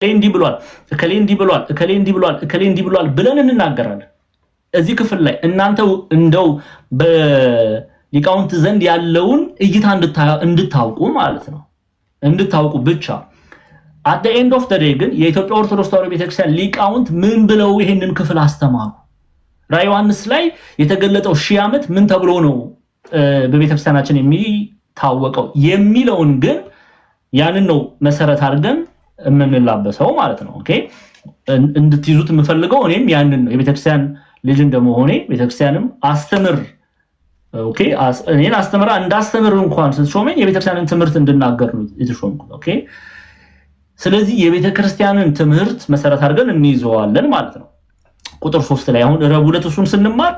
እንዲህ ብሏል እከሌ እንዲህ ብሏል ብለን እንናገራለን። እዚህ ክፍል ላይ እናንተ እንደው በሊቃውንት ዘንድ ያለውን እይታ እንድታውቁ ማለት ነው እንድታውቁ ብቻ። at the end of the day ግን የኢትዮጵያ ኦርቶዶክስ ተዋሕዶ ቤተክርስቲያን ሊቃውንት ምን ብለው ይሄንን ክፍል አስተማሩ? ራዕየ ዮሐንስ ላይ የተገለጠው 1000 ዓመት ምን ተብሎ ነው በቤተክርስቲያናችን የሚታወቀው የሚለውን ግን ያንን ነው መሰረት አድርገን የምንላበሰው ማለት ነው። ኦኬ እንድትይዙት የምፈልገው እኔም ያንን ነው። የቤተክርስቲያን ልጅ እንደመሆኔ ቤተክርስቲያንም አስተምር ኦኬ እኔን አስተምራ እንዳስተምር እንኳን ስትሾመኝ የቤተክርስቲያንን ትምህርት እንድናገር ነው የተሾምኩት። ኦኬ ስለዚህ የቤተክርስቲያንን ትምህርት መሰረት አድርገን እንይዘዋለን ማለት ነው። ቁጥር 3 ላይ አሁን ረቡዕ ዕለት እሱን ስንማር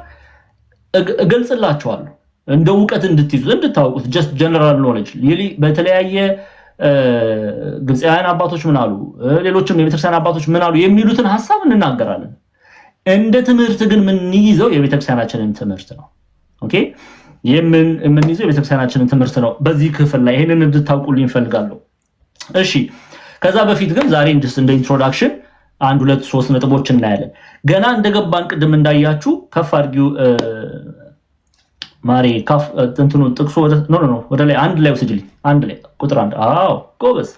እገልጽላችኋለሁ እንደ ዕውቀት እንድትይዙ እንድታውቁት just general knowledge በተለያየ ግብፃውያን አባቶች ምን አሉ ሌሎችም የቤተክርስቲያን አባቶች ምን አሉ የሚሉትን ሐሳብ እንናገራለን። እንደ ትምህርት ግን ምን ይዘው የቤተክርስቲያናችንን ትምህርት ነው። ኦኬ ምን ይዘው የቤተክርስቲያናችንን ትምህርት ነው። በዚህ ክፍል ላይ ይሄንን እንድታውቁልኝ ፈልጋለሁ። እሺ ከዛ በፊት ግን ዛሬ እንደ ኢንትሮዳክሽን 1 2 3 ነጥቦች እናያለን። ገና እንደገባን ቅድም እንዳያችሁ ከፍ አድርጊው ማሪ ካፍ እንትኑ ጥቅሱ ወደ ላይ አንድ ላይ ወስጅልኝ አንድ ላይ ቁጥር 1 አዎ ጎበዝ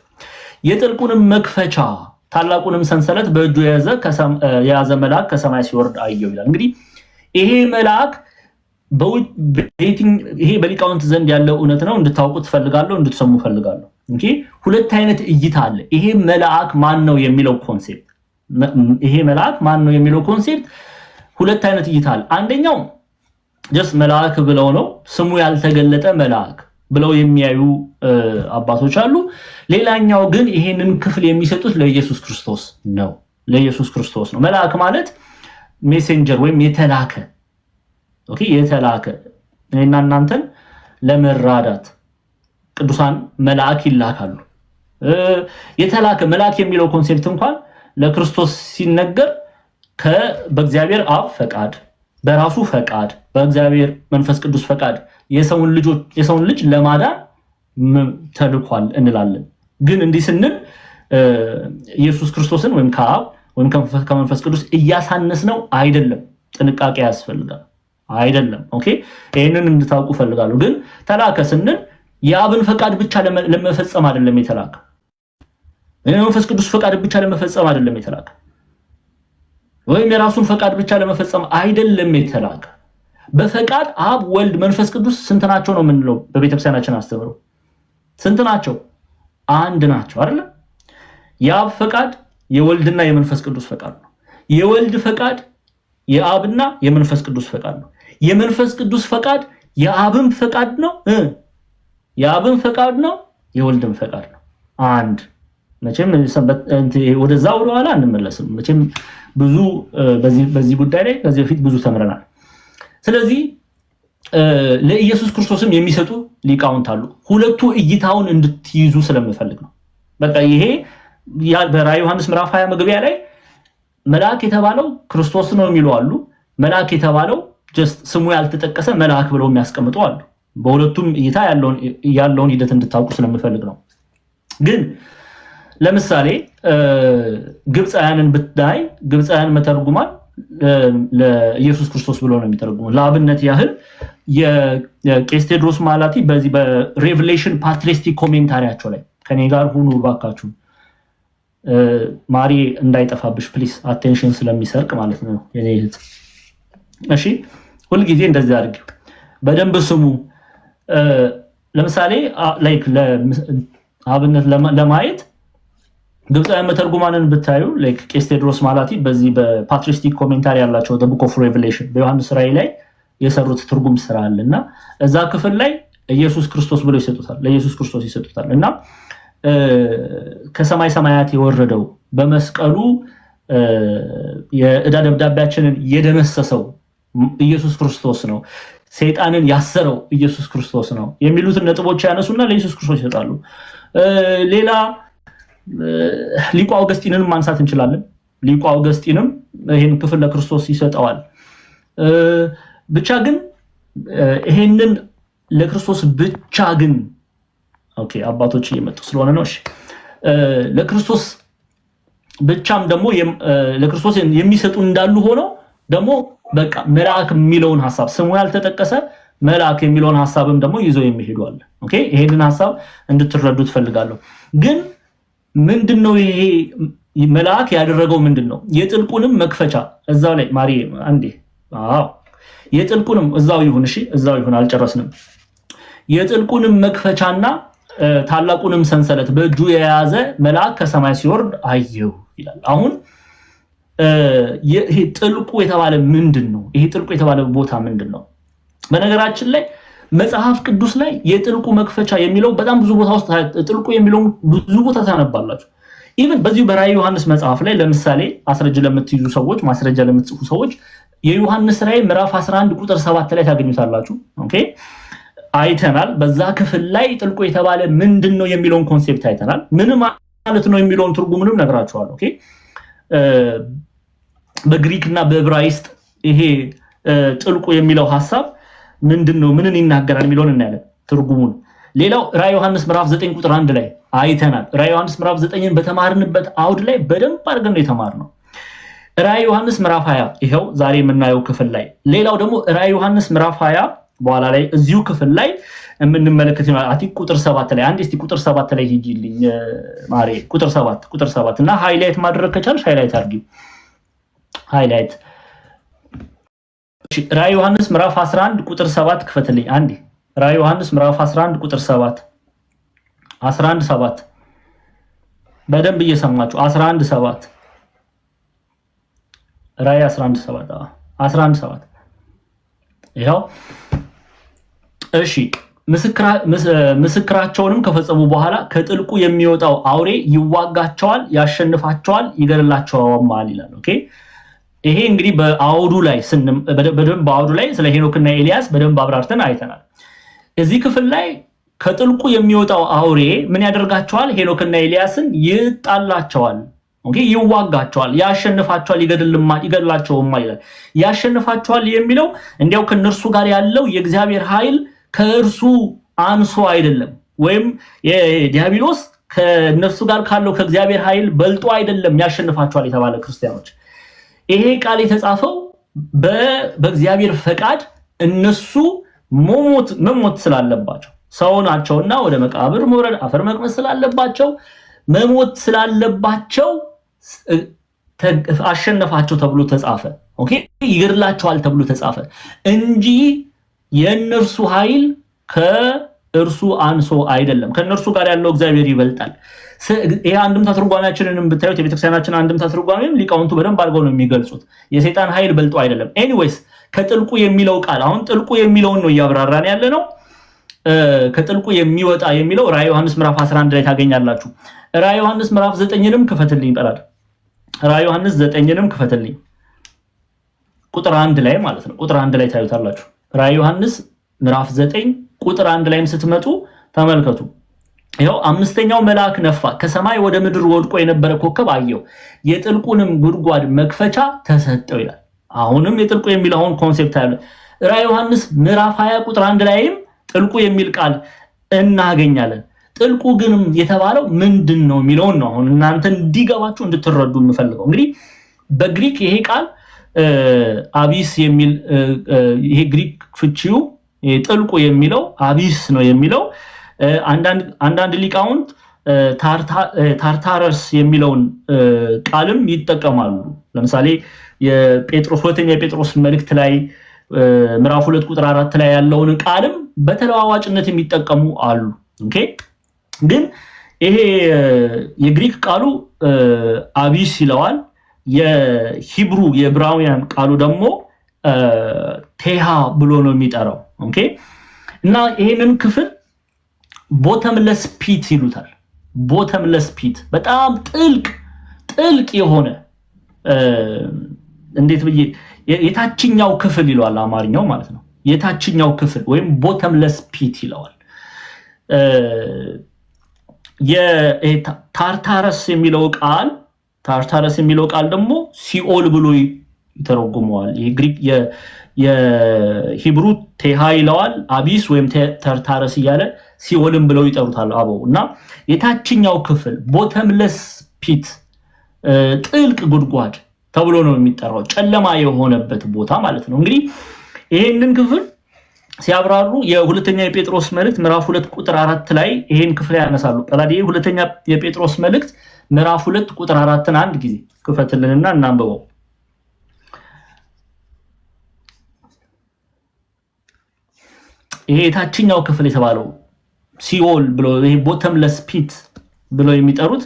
የጥልቁንም መክፈቻ ታላቁንም ሰንሰለት በእጁ የያዘ መልአክ ከሰማይ ሲወርድ አየሁ ይላል። እንግዲህ ይሄ መልአክ ይሄ በሊቃውንት ዘንድ ያለው እውነት ነው እንድታውቁት ፈልጋለሁ እንድትሰሙ ፈልጋለሁ። ኦኬ ሁለት አይነት እይታ አለ። ይሄ መልአክ ማን ነው የሚለው ኮንሴፕት ሁለት አይነት እይታ አለ። አንደኛው just መልአክ ብለው ነው ስሙ ያልተገለጠ መልአክ ብለው የሚያዩ አባቶች አሉ። ሌላኛው ግን ይሄንን ክፍል የሚሰጡት ለኢየሱስ ክርስቶስ ነው። መልአክ ማለት ሜሴንጀር ወይም የተላከ ኦኬ የተላከ እና እናንተን ለመራዳት ቅዱሳን መልአክ ይላካሉ። የተላከ መልአክ የሚለው ኮንሴፕት እንኳን ለክርስቶስ ሲነገር በእግዚአብሔር አብ ፈቃድ በራሱ ፈቃድ በእግዚአብሔር መንፈስ ቅዱስ ፈቃድ የሰውን ልጅ ለማዳን ተልኳል እንላለን። ግን እንዲህ ስንል ኢየሱስ ክርስቶስን ወይም ከአብ ወይም ከመንፈስ ቅዱስ እያሳነስ ነው አይደለም። ጥንቃቄ ያስፈልጋል አይደለም። ኦኬ ይሄንን እንድታውቁ ፈልጋለሁ። ግን ተላከ ስንል የአብን ፈቃድ ብቻ ለመፈጸም አይደለም የተላከ። የመንፈስ ቅዱስ ፈቃድ ብቻ ለመፈጸም አይደለም የተላከ። ወይም የራሱን ፈቃድ ብቻ ለመፈጸም አይደለም የተላከ። በፈቃድ አብ ወልድ መንፈስ ቅዱስ ስንት ናቸው ነው የምንለው በቤተክርስቲያናችን አስተምሮ? ስንት ናቸው? አንድ ናቸው አይደል? የአብ ፈቃድ የወልድና የመንፈስ ቅዱስ ፈቃድ ነው። የወልድ ፈቃድ የአብና የመንፈስ ቅዱስ ፈቃድ ነው። የመንፈስ ቅዱስ ፈቃድ የአብም ፈቃድ ነው። የአብም ፈቃድ ነው የወልድም ፈቃድ ነው። አንድ መቼም ወደዛ ወደኋላ አንመለስም። መቼም ብዙ በዚህ ጉዳይ ላይ ከዚህ በፊት ብዙ ተምረናል። ስለዚህ ለኢየሱስ ክርስቶስም የሚሰጡ ሊቃውንት አሉ። ሁለቱ እይታውን እንድትይዙ ስለምፈልግ ነው። በቃ ይሄ በራዕየ ዮሐንስ ምዕራፍ 20 መግቢያ ላይ መልአክ የተባለው ክርስቶስ ነው የሚሉ አሉ። መልአክ የተባለው just ስሙ ያልተጠቀሰ መልአክ ብለው የሚያስቀምጡ አሉ። በሁለቱም እይታ ያለውን ሂደት እንድታውቁ ስለምፈልግ ነው። ግን ለምሳሌ ግብፃውያንን ብታይ ግብፃውያን መተርጉማን ለኢየሱስ ክርስቶስ ብሎ ነው የሚተረጉመው። ለአብነት ያህል የቄስ ቴዎድሮስ ማላቲ በዚህ በሬቨሌሽን ፓትሪስቲክ ኮሜንታሪያቸው ላይ ከኔ ጋር ሁኑ ባካችሁ ማሪ እንዳይጠፋብሽ ፕሊስ አቴንሽን ስለሚሰርቅ ማለት ነው የኔ እህት። እሺ ሁሉ ጊዜ እንደዚህ አድርጊው በደንብ ስሙ። ለምሳሌ ላይክ ለአብነት ለማየት ግብፃውያን መተርጉማንን ብታዩ ላይክ ቄስ ቴዎድሮስ ማላቲ በዚህ በፓትሪስቲክ ኮሜንታሪ ያላቸው the book of revelation በዮሐንስ ራእይ ላይ የሰሩት ትርጉም ስራ አለና እዛ ክፍል ላይ ኢየሱስ ክርስቶስ ብለው ይሰጡታል። ለኢየሱስ ክርስቶስ ይሰጡታል እና ከሰማይ ሰማያት የወረደው በመስቀሉ የዕዳ ደብዳቤያችንን የደመሰሰው ኢየሱስ ክርስቶስ ነው፣ ሰይጣንን ያሰረው ኢየሱስ ክርስቶስ ነው የሚሉትን ነጥቦች ያነሱና ለኢየሱስ ክርስቶስ ይሰጣሉ። ሌላ ሊቁ አውገስቲንን ማንሳት እንችላለን። ሊቁ አውገስቲንም ይሄን ክፍል ለክርስቶስ ይሰጣዋል። ብቻ ግን ይሄንን ለክርስቶስ ብቻ ግን ኦኬ አባቶች እየመጡ ስለሆነ ነው። እሺ ለክርስቶስ ብቻም ደግሞ ለክርስቶስ የሚሰጡ እንዳሉ ሆኖ ደግሞ በቃ መልአክ የሚለውን ሐሳብ ስሙ ያልተጠቀሰ መልአክ የሚለውን ሐሳብም ደግሞ ይዞ የሚሄዱ አለ። ኦኬ ይሄንን ሐሳብ እንድትረዱት ፈልጋለሁ። ግን ምንድነው ይሄ መልአክ ያደረገው ምንድነው? የጥልቁንም መክፈቻ እዛው ላይ ማሪ አንዴ የጥልቁንም እዛው ይሁን እሺ እዛው ይሁን አልጨረስንም። የጥልቁንም መክፈቻና ታላቁንም ሰንሰለት በእጁ የያዘ መልአክ ከሰማይ ሲወርድ አየሁ ይላል። አሁን ይሄ ጥልቁ የተባለ ምንድነው? ይሄ ጥልቁ የተባለ ቦታ ምንድነው? በነገራችን ላይ መጽሐፍ ቅዱስ ላይ የጥልቁ መክፈቻ የሚለው በጣም ብዙ ቦታ ውስጥ ጥልቁ የሚለው ብዙ ቦታ ታነባላችሁ። ኢቭን በዚሁ በራዕየ ዮሐንስ መጽሐፍ ላይ ለምሳሌ አስረጅ ለምትይዙ ሰዎች ማስረጃ ለምትጽፉ ሰዎች የዮሐንስ ራዕይ ምዕራፍ 11 ቁጥር 7 ላይ ታገኙታላችሁ። ኦኬ አይተናል። በዛ ክፍል ላይ ጥልቁ የተባለ ምንድነው የሚለውን ኮንሴፕት አይተናል። ምን ማለት ነው የሚለውን ትርጉሙንም ነግራችኋለሁ። ኦኬ በግሪክና በዕብራይስጥ ይሄ ጥልቁ የሚለው ሐሳብ ምንድነው ምንን ይናገራል የሚለውን እናያለን ትርጉሙን። ሌላው ራዕየ ዮሐንስ ምዕራፍ 9 ቁጥር 1 ላይ አይተናል። ራዕየ ዮሐንስ ምዕራፍ 9ን በተማርንበት አውድ ላይ በደንብ አድርገን ነው የተማርነው። ራዕየ ዮሐንስ ምዕራፍ 20 ይሄው ዛሬ የምናየው ክፍል ላይ። ሌላው ደግሞ ራዕየ ዮሐንስ ምዕራፍ 20 በኋላ ላይ እዚሁ ክፍል ላይ የምንመለከት ይሆናል። አቲ ቁጥር 7 ላይ አንዴ እስቲ ቁጥር 7 ላይ ሂጂልኝ ማሪ ቁጥር 7 እና ሃይላይት ማድረግ ከቻልሽ ሃይላይት አድርጊው። ሃይላይት ራዕየ ዮሐንስ ምዕራፍ 11 ቁጥር 7 ክፈትልኝ አንዴ። ራዕየ ዮሐንስ ምዕራፍ 11 ቁጥር 7 11:7 በደንብ እየሰማችሁ 11:7 ራዕይ 11:7 ይሄው እሺ ምስክራቸውንም ከፈጸሙ በኋላ ከጥልቁ የሚወጣው አውሬ ይዋጋቸዋል፣ ያሸንፋቸዋል፣ ይገድላቸዋል ይላል። ኦኬ ይሄ እንግዲህ በአውዱ ላይ በደንብ በአውዱ ላይ ስለ ሄኖክና ኤልያስ በደንብ አብራርተን አይተናል። እዚህ ክፍል ላይ ከጥልቁ የሚወጣው አውሬ ምን ያደርጋቸዋል? ሄኖክና ኤልያስን ይጣላቸዋል። ኦኬ ይዋጋቸዋል፣ ያሸንፋቸዋል፣ ይገድላቸዋል ይላል። ያሸንፋቸዋል የሚለው እንዲያው ከነርሱ ጋር ያለው የእግዚአብሔር ኃይል ከእርሱ አንሶ አይደለም፣ ወይም የዲያብሎስ ከነሱ ጋር ካለው ከእግዚአብሔር ኃይል በልጦ አይደለም ያሸንፋቸዋል የተባለ ክርስቲያኖች። ይሄ ቃል የተጻፈው በእግዚአብሔር ፈቃድ እነሱ መሞት ስላለባቸው ሰው ናቸውና ወደ መቃብር መውረድ አፈር መቅመስ ስላለባቸው መሞት ስላለባቸው አሸነፋቸው ተብሎ ተጻፈ። ኦኬ ይገድላቸዋል ተብሎ ተጻፈ እንጂ የነርሱ ኃይል ከእርሱ አንሶ አይደለም። ከነርሱ ጋር ያለው እግዚአብሔር ይበልጣል። ይሄ አንድምታ ትርጓሜያችንንም ብታዩት የቤተክርስቲያናችን አንድምታ ትርጓሜም ሊቃውንቱ በደንብ አድርገው ነው የሚገልጹት። የሰይጣን ኃይል በልጦ አይደለም። ኤኒዌይስ ከጥልቁ የሚለው ቃል አሁን ጥልቁ የሚለውን ነው እያብራራን ያለ ነው። ከጥልቁ የሚወጣ የሚለው ራዕየ ዮሐንስ ምዕራፍ 11 ላይ ታገኛላችሁ። ራዕየ ዮሐንስ ምዕራፍ 9ንም ክፈትልኝ ጠላት። ራዕየ ዮሐንስ 9ንም ክፈትልኝ ቁጥር 1 ላይ ማለት ነው። ቁጥር 1 ላይ ታዩታላችሁ። ራዕየ ዮሐንስ ምዕራፍ 9 ቁጥር 1 ላይም ስትመጡ ተመልከቱ። ይሄው አምስተኛው መልአክ ነፋ፣ ከሰማይ ወደ ምድር ወድቆ የነበረ ኮከብ አየሁ፣ የጥልቁንም ጉድጓድ መክፈቻ ተሰጠው ይላል። አሁንም የጥልቁ የሚለውን ኮንሴፕት አለ። ራዕየ ዮሐንስ ምዕራፍ 20 ቁጥር 1 ላይም ጥልቁ የሚል ቃል እናገኛለን። ጥልቁ ግን የተባለው ምንድነው የሚለውን ነው አሁን እናንተ እንዲገባችሁ እንድትረዱ የምፈልገው። እንግዲህ በግሪክ ይሄ ቃል አቢስ የሚል ይሄ ግሪክ ፍቺው ጥልቁ የሚለው አቢስ ነው የሚለው። አንዳንድ ሊቃውንት ታርታረስ የሚለውን ቃልም ይጠቀማሉ። ለምሳሌ ሁለተኛ የጴጥሮስ መልእክት ላይ ምዕራፍ 2 ቁጥር 4 ላይ ያለውን ቃልም በተለዋዋጭነት የሚጠቀሙ አሉ። ኦኬ ግን ይሄ የግሪክ ቃሉ አቢስ ይለዋል። የሂብሩ የዕብራውያን ቃሉ ደግሞ ቴሃ ብሎ ነው የሚጠራው። ኦኬ እና ይሄንን ክፍል ቦተምለስ ፒት ይሉታል። ቦተምለስ ፒት በጣም ጥልቅ የሆነ እንዴት ብዬ የታችኛው ክፍል ይለዋል አማርኛው ማለት ነው። የታችኛው ክፍል ወይም ቦተምለስ ፒት ይለዋል። የታርታረስ የሚለው ቃል ደግሞ ሲኦል ብሎ ይተረጉመዋል። የግሪክ የሂብሩ ቴሃ ይለዋል፣ አቢስ ወይም ታርታረስ እያለ ሲኦልም ብለው ይጠሩታል አበው። እና የታችኛው ክፍል ቦተምለስ ፒት ጥልቅ ጉድጓድ ተብሎ ነው የሚጠራው ጨለማ የሆነበት ቦታ ማለት ነው እንግዲህ ይሄንን ክፍል ሲያብራሩ የሁለተኛ የጴጥሮስ መልእክት ምዕራፍ 2 ቁጥር 4 ላይ ይሄን ክፍል ያነሳሉ ጳላዲዬ ሁለተኛ የጴጥሮስ መልእክት ምዕራፍ 2 ቁጥር 4ን አንድ ጊዜ ክፈትልንና እናንብበው ይሄ ታችኛው ክፍል የተባለው ሲኦል ብሎ ይሄ ቦተምለስ ፒት ብሎ የሚጠሩት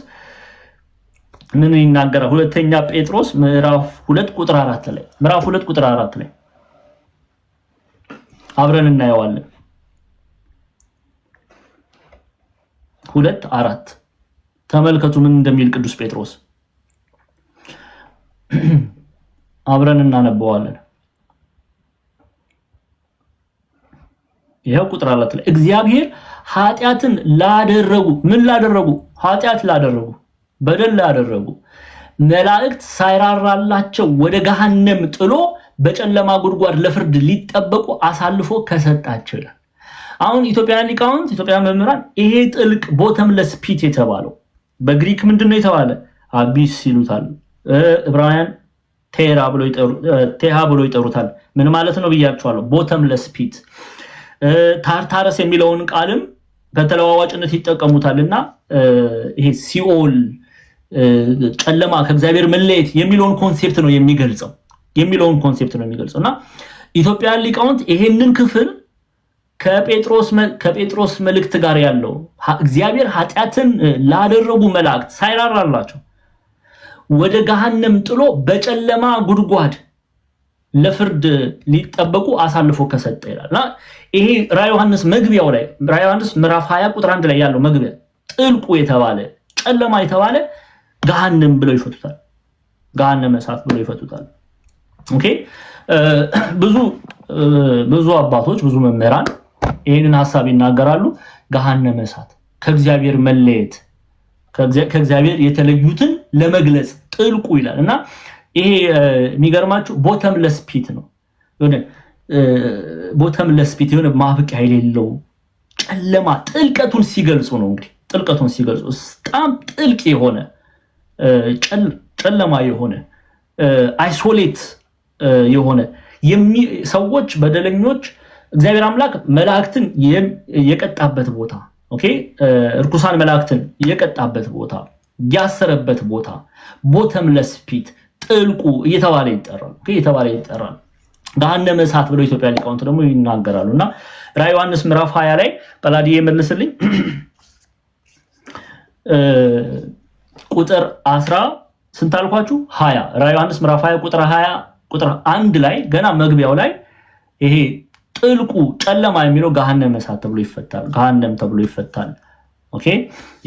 ምን ይናገራል ሁለተኛ ጴጥሮስ ምዕራፍ 2 ቁጥር 4 ላይ ምዕራፍ 2 ቁጥር 4 ላይ አብረን እናየዋለን 2:4 ተመልከቱ ምን እንደሚል ቅዱስ ጴጥሮስ አብረን እናነበዋለን ይሄው ቁጥር 4 ላይ እግዚአብሔር ኃጢአትን ላደረጉ ምን ላደረጉ ኃጢአት ላደረጉ በደል ላደረጉ መላእክት ሳይራራላቸው ወደ ገሃነም ጥሎ በጨለማ ጉድጓድ ለፍርድ ሊጠበቁ አሳልፎ ከሰጣቸው ይላል አሁን ኢትዮጵያን ሊቃውንት ኢትዮጵያን መምህራን ይሄ ጥልቅ ቦተምለስ ፒት የተባለው በግሪክ ምንድነው የተባለ አቢስ ይሉታል ዕብራውያን ቴሃ ብሎ ይጠሩታል ምን ማለት ነው ብያችኋለሁ ቦተምለስ ፒት ታርታረስ የሚለውን ቃልም በተለዋዋጭነት ይጠቀሙታልና ይሄ ሲኦል ጨለማ ከእግዚአብሔር መለየት የሚለውን ኮንሴፕት ነው የሚገልጸውና ኢትዮጵያን ሊቃውንት ይሄንን ክፍል ከጴጥሮስ መልእክት ጋር ያለው እግዚአብሔር ኃጢአትን ላደረጉ መላእክት ሳይራራላቸው ወደ ገሃነም ጥሎ በጨለማ ጉድጓድ ለፍርድ ሊጠበቁ አሳልፎ ከሰጠ ይላልና ይሄ ራዕይ ዮሐንስ መግቢያው ላይ ራዕይ ዮሐንስ ምዕራፍ 20 ቁጥር 1 ላይ ያለው መግቢያ ጥልቁ የተባለ ጨለማ የተባለ ገሃነም ብለው ይፈቱታል ገሃነመ እሳት ብለው ይፈቱታል ኦኬ ብዙ አባቶች ብዙ መምህራን ይሄንን ሐሳብ ይናገራሉ ገሃነመ እሳት ከእግዚአብሔር መለየት ከእግዚአብሔር የተለዩትን ለመግለጽ ጥልቁ ይላልና ይሄ የሚገርማችሁ ቦተምለስ ፒት ነው የሆነ ቦተምለስ ፒት የሆነ ማብቂያ የሌለው ጨለማ ጥልቀቱን ሲገልጹ ነው እንግዲህ ጥልቀቱን ሲገልጹ በጣም ጥልቅ የሆነ ጨለማ የሆነ አይሶሌት የሆነ ሰዎች በደለኞች እግዚአብሔር አምላክ መላእክትን የቀጣበት ቦታ ኦኬ ርኩሳን መላእክትን የቀጣበት ቦታ ያሰረበት ቦታ ቦተምለስ ፒት ጥልቁ እየተባለ ይጠራል ገሃነመ እሳት ብለው ኢትዮጵያ ሊቃውንት ደግሞ ይናገራሉና ራዕይ ዮሐንስ ምዕራፍ 20 ላይ ጳላዲዬ መልስልኝ ቁጥር 10 ስንት አልኳችሁ 20 ራዕይ ዮሐንስ ምዕራፍ 20 ቁጥር 20 ቁጥር 1 ላይ ገና መግቢያው ላይ ይሄ ጥልቁ ጨለማ የሚለው ገሃነመ እሳት ተብሎ ይፈታል ገሃነም ተብሎ ይፈታል ኦኬ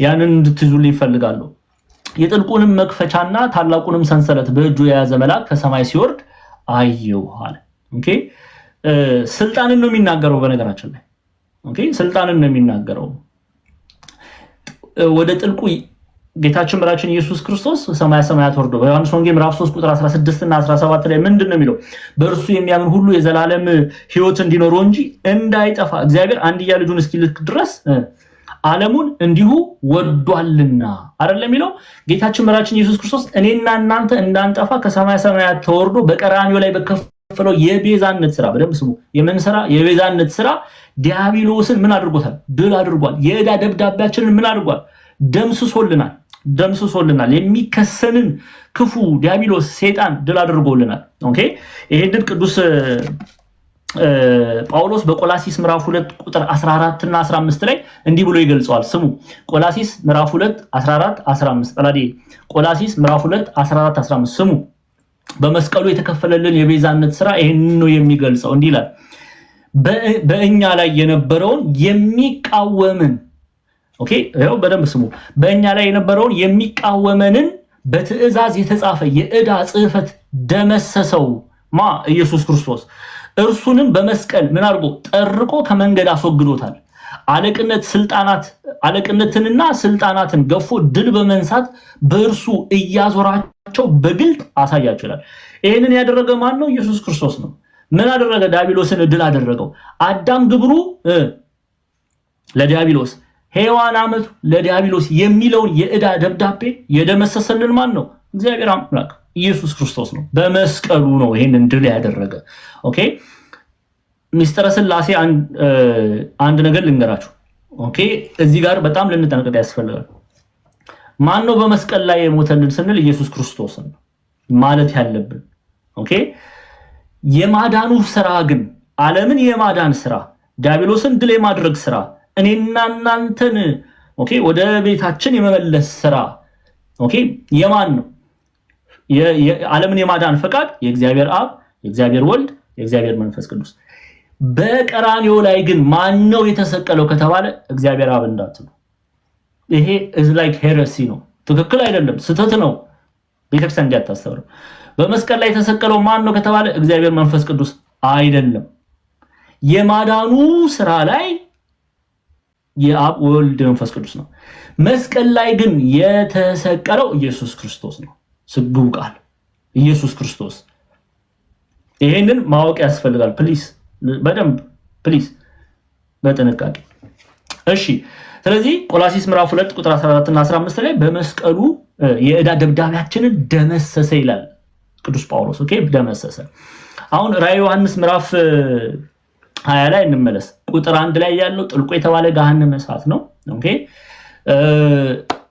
ያንን እንድትይዙልኝ ይፈልጋሉ የጥልቁንም መክፈቻና ታላቁንም ሰንሰለት በእጁ የያዘ መልአክ ከሰማይ ሲወርድ አየሁ አለ ኦኬ ስልጣንን ነው የሚናገረው በነገራችን ላይ ኦኬ ስልጣንን ነው የሚናገረው ወደ ጥልቁ ጌታችን መራችን ኢየሱስ ክርስቶስ ሰማያት ወርዶ በዮሐንስ ወንጌል ምዕራፍ 3 ቁጥር 16 እና 17 ላይ ምንድነው የሚለው በእርሱ የሚያምን ሁሉ የዘላለም ሕይወት እንዲኖረው እንጂ እንዳይጠፋ እግዚአብሔር አንድያ ልጁን እስኪልክ ድረስ ዓለሙን እንዲሁ ወዷልና አይደለም የሚለው ጌታችን መራችን ኢየሱስ ክርስቶስ እኔና እናንተ እንዳንጠፋ ከሰማያት ተወርዶ በቀራንዮ ላይ በከፈለው የቤዛነት ስራ በደንብ ስሙ የቤዛነት ስራ ዲያብሎስን ምን አድርጎታል ድል አድርጓል የዕዳ ደብዳቤያችንን ምን አድርጓል ደምስሶልናል የሚከሰንን ክፉ ዲያብሎስ ሰይጣን ድል አድርጎልናል ኦኬ ይሄንን ቅዱስ ጳውሎስ በቆላሲስ ምዕራፍ 2 ቁጥር 14 እና 15 ላይ እንዲህ ብሎ ይገልጸዋል ስሙ ቆላሲስ ምዕራፍ 2 14 15 ጳላዲ ቆላሲስ ምዕራፍ 2 14 15 ስሙ በመስቀሉ የተከፈለልን የቤዛነት ስራ ይሄንን ነው የሚገልጸው እንዲህ ይላል በእኛ ላይ የነበረውን የሚቃወምን ኦኬ ይሄው በደንብ ስሙ በእኛ ላይ የነበረውን የሚቃወመንን በትእዛዝ የተጻፈ የዕዳ ጽሕፈት ደመሰሰው ኢየሱስ ክርስቶስ እርሱንም በመስቀል ምን አድርጎ ጠርቆ ከመንገድ አስወግዶታል አለቅነትንና ስልጣናትን ገፎ ድል በመንሳት በእርሱ እያዞራቸው በግልጥ አሳያችኋል ይሄንን ያደረገ ማን ነው ኢየሱስ ክርስቶስ ነው ምን አደረገ ዲያብሎስን ድል አደረገው አዳም ግብሩ ለዲያብሎስ ሔዋን አመቱ ለዲያብሎስ የሚለውን የዕዳ ደብዳቤ የደመሰሰልን ማን ነው እግዚአብሔር አምላክ ኢየሱስ ክርስቶስ ነው። በመስቀሉ ነው ይሄንን ድል ያደረገ። ኦኬ ሚስጥረ ሥላሴ አንድ ነገር ልንገራችሁ። ኦኬ እዚህ ጋር በጣም ልንጠነቀቅ ያስፈልጋል። ማን ነው በመስቀል ላይ የሞተልን ስንል ኢየሱስ ክርስቶስ ነው ማለት ያለብን። ኦኬ የማዳኑ ስራ ግን ዓለምን የማዳን ስራ፣ ዲያብሎስን ድል የማድረግ ስራ፣ እኔና እናንተን ኦኬ ወደ ቤታችን የመመለስ ስራ ኦኬ የማን ነው? የዓለምን የማዳን ፈቃድ የእግዚአብሔር አብ፣ የእግዚአብሔር ወልድ፣ የእግዚአብሔር መንፈስ ቅዱስ። በቀራንዮ ላይ ግን ማን ነው የተሰቀለው ከተባለ እግዚአብሔር አብ እንዳትሉ። ይሄ is like heresy ነው፣ ትክክል አይደለም፣ ስተት ነው። ቤተክርስቲያን እንዲያታስተምር በመስቀል ላይ የተሰቀለው ማን ነው ከተባለ እግዚአብሔር መንፈስ ቅዱስ አይደለም። የማዳኑ ስራ ላይ የአብ ወልድ መንፈስ ቅዱስ ነው። መስቀል ላይ ግን የተሰቀለው ኢየሱስ ክርስቶስ ነው። ስግው ቃል ኢየሱስ ክርስቶስ። ይሄንን ማወቅ ያስፈልጋል። ፕሊስ በደንብ ፕሊስ በጥንቃቄ እሺ። ስለዚህ ቆላሲስ ምዕራፍ 2 ቁጥር 14 እና 15 ላይ በመስቀሉ የዕዳ ደብዳቤያችንን ደመሰሰ ይላል ቅዱስ ጳውሎስ። ኦኬ ደመሰሰ። አሁን ራዕየ ዮሐንስ ምዕራፍ 20 ላይ እንመለስ። ቁጥር 1 ላይ ያለው ጥልቁ የተባለ ገሃነመ እሳት ነው። ኦኬ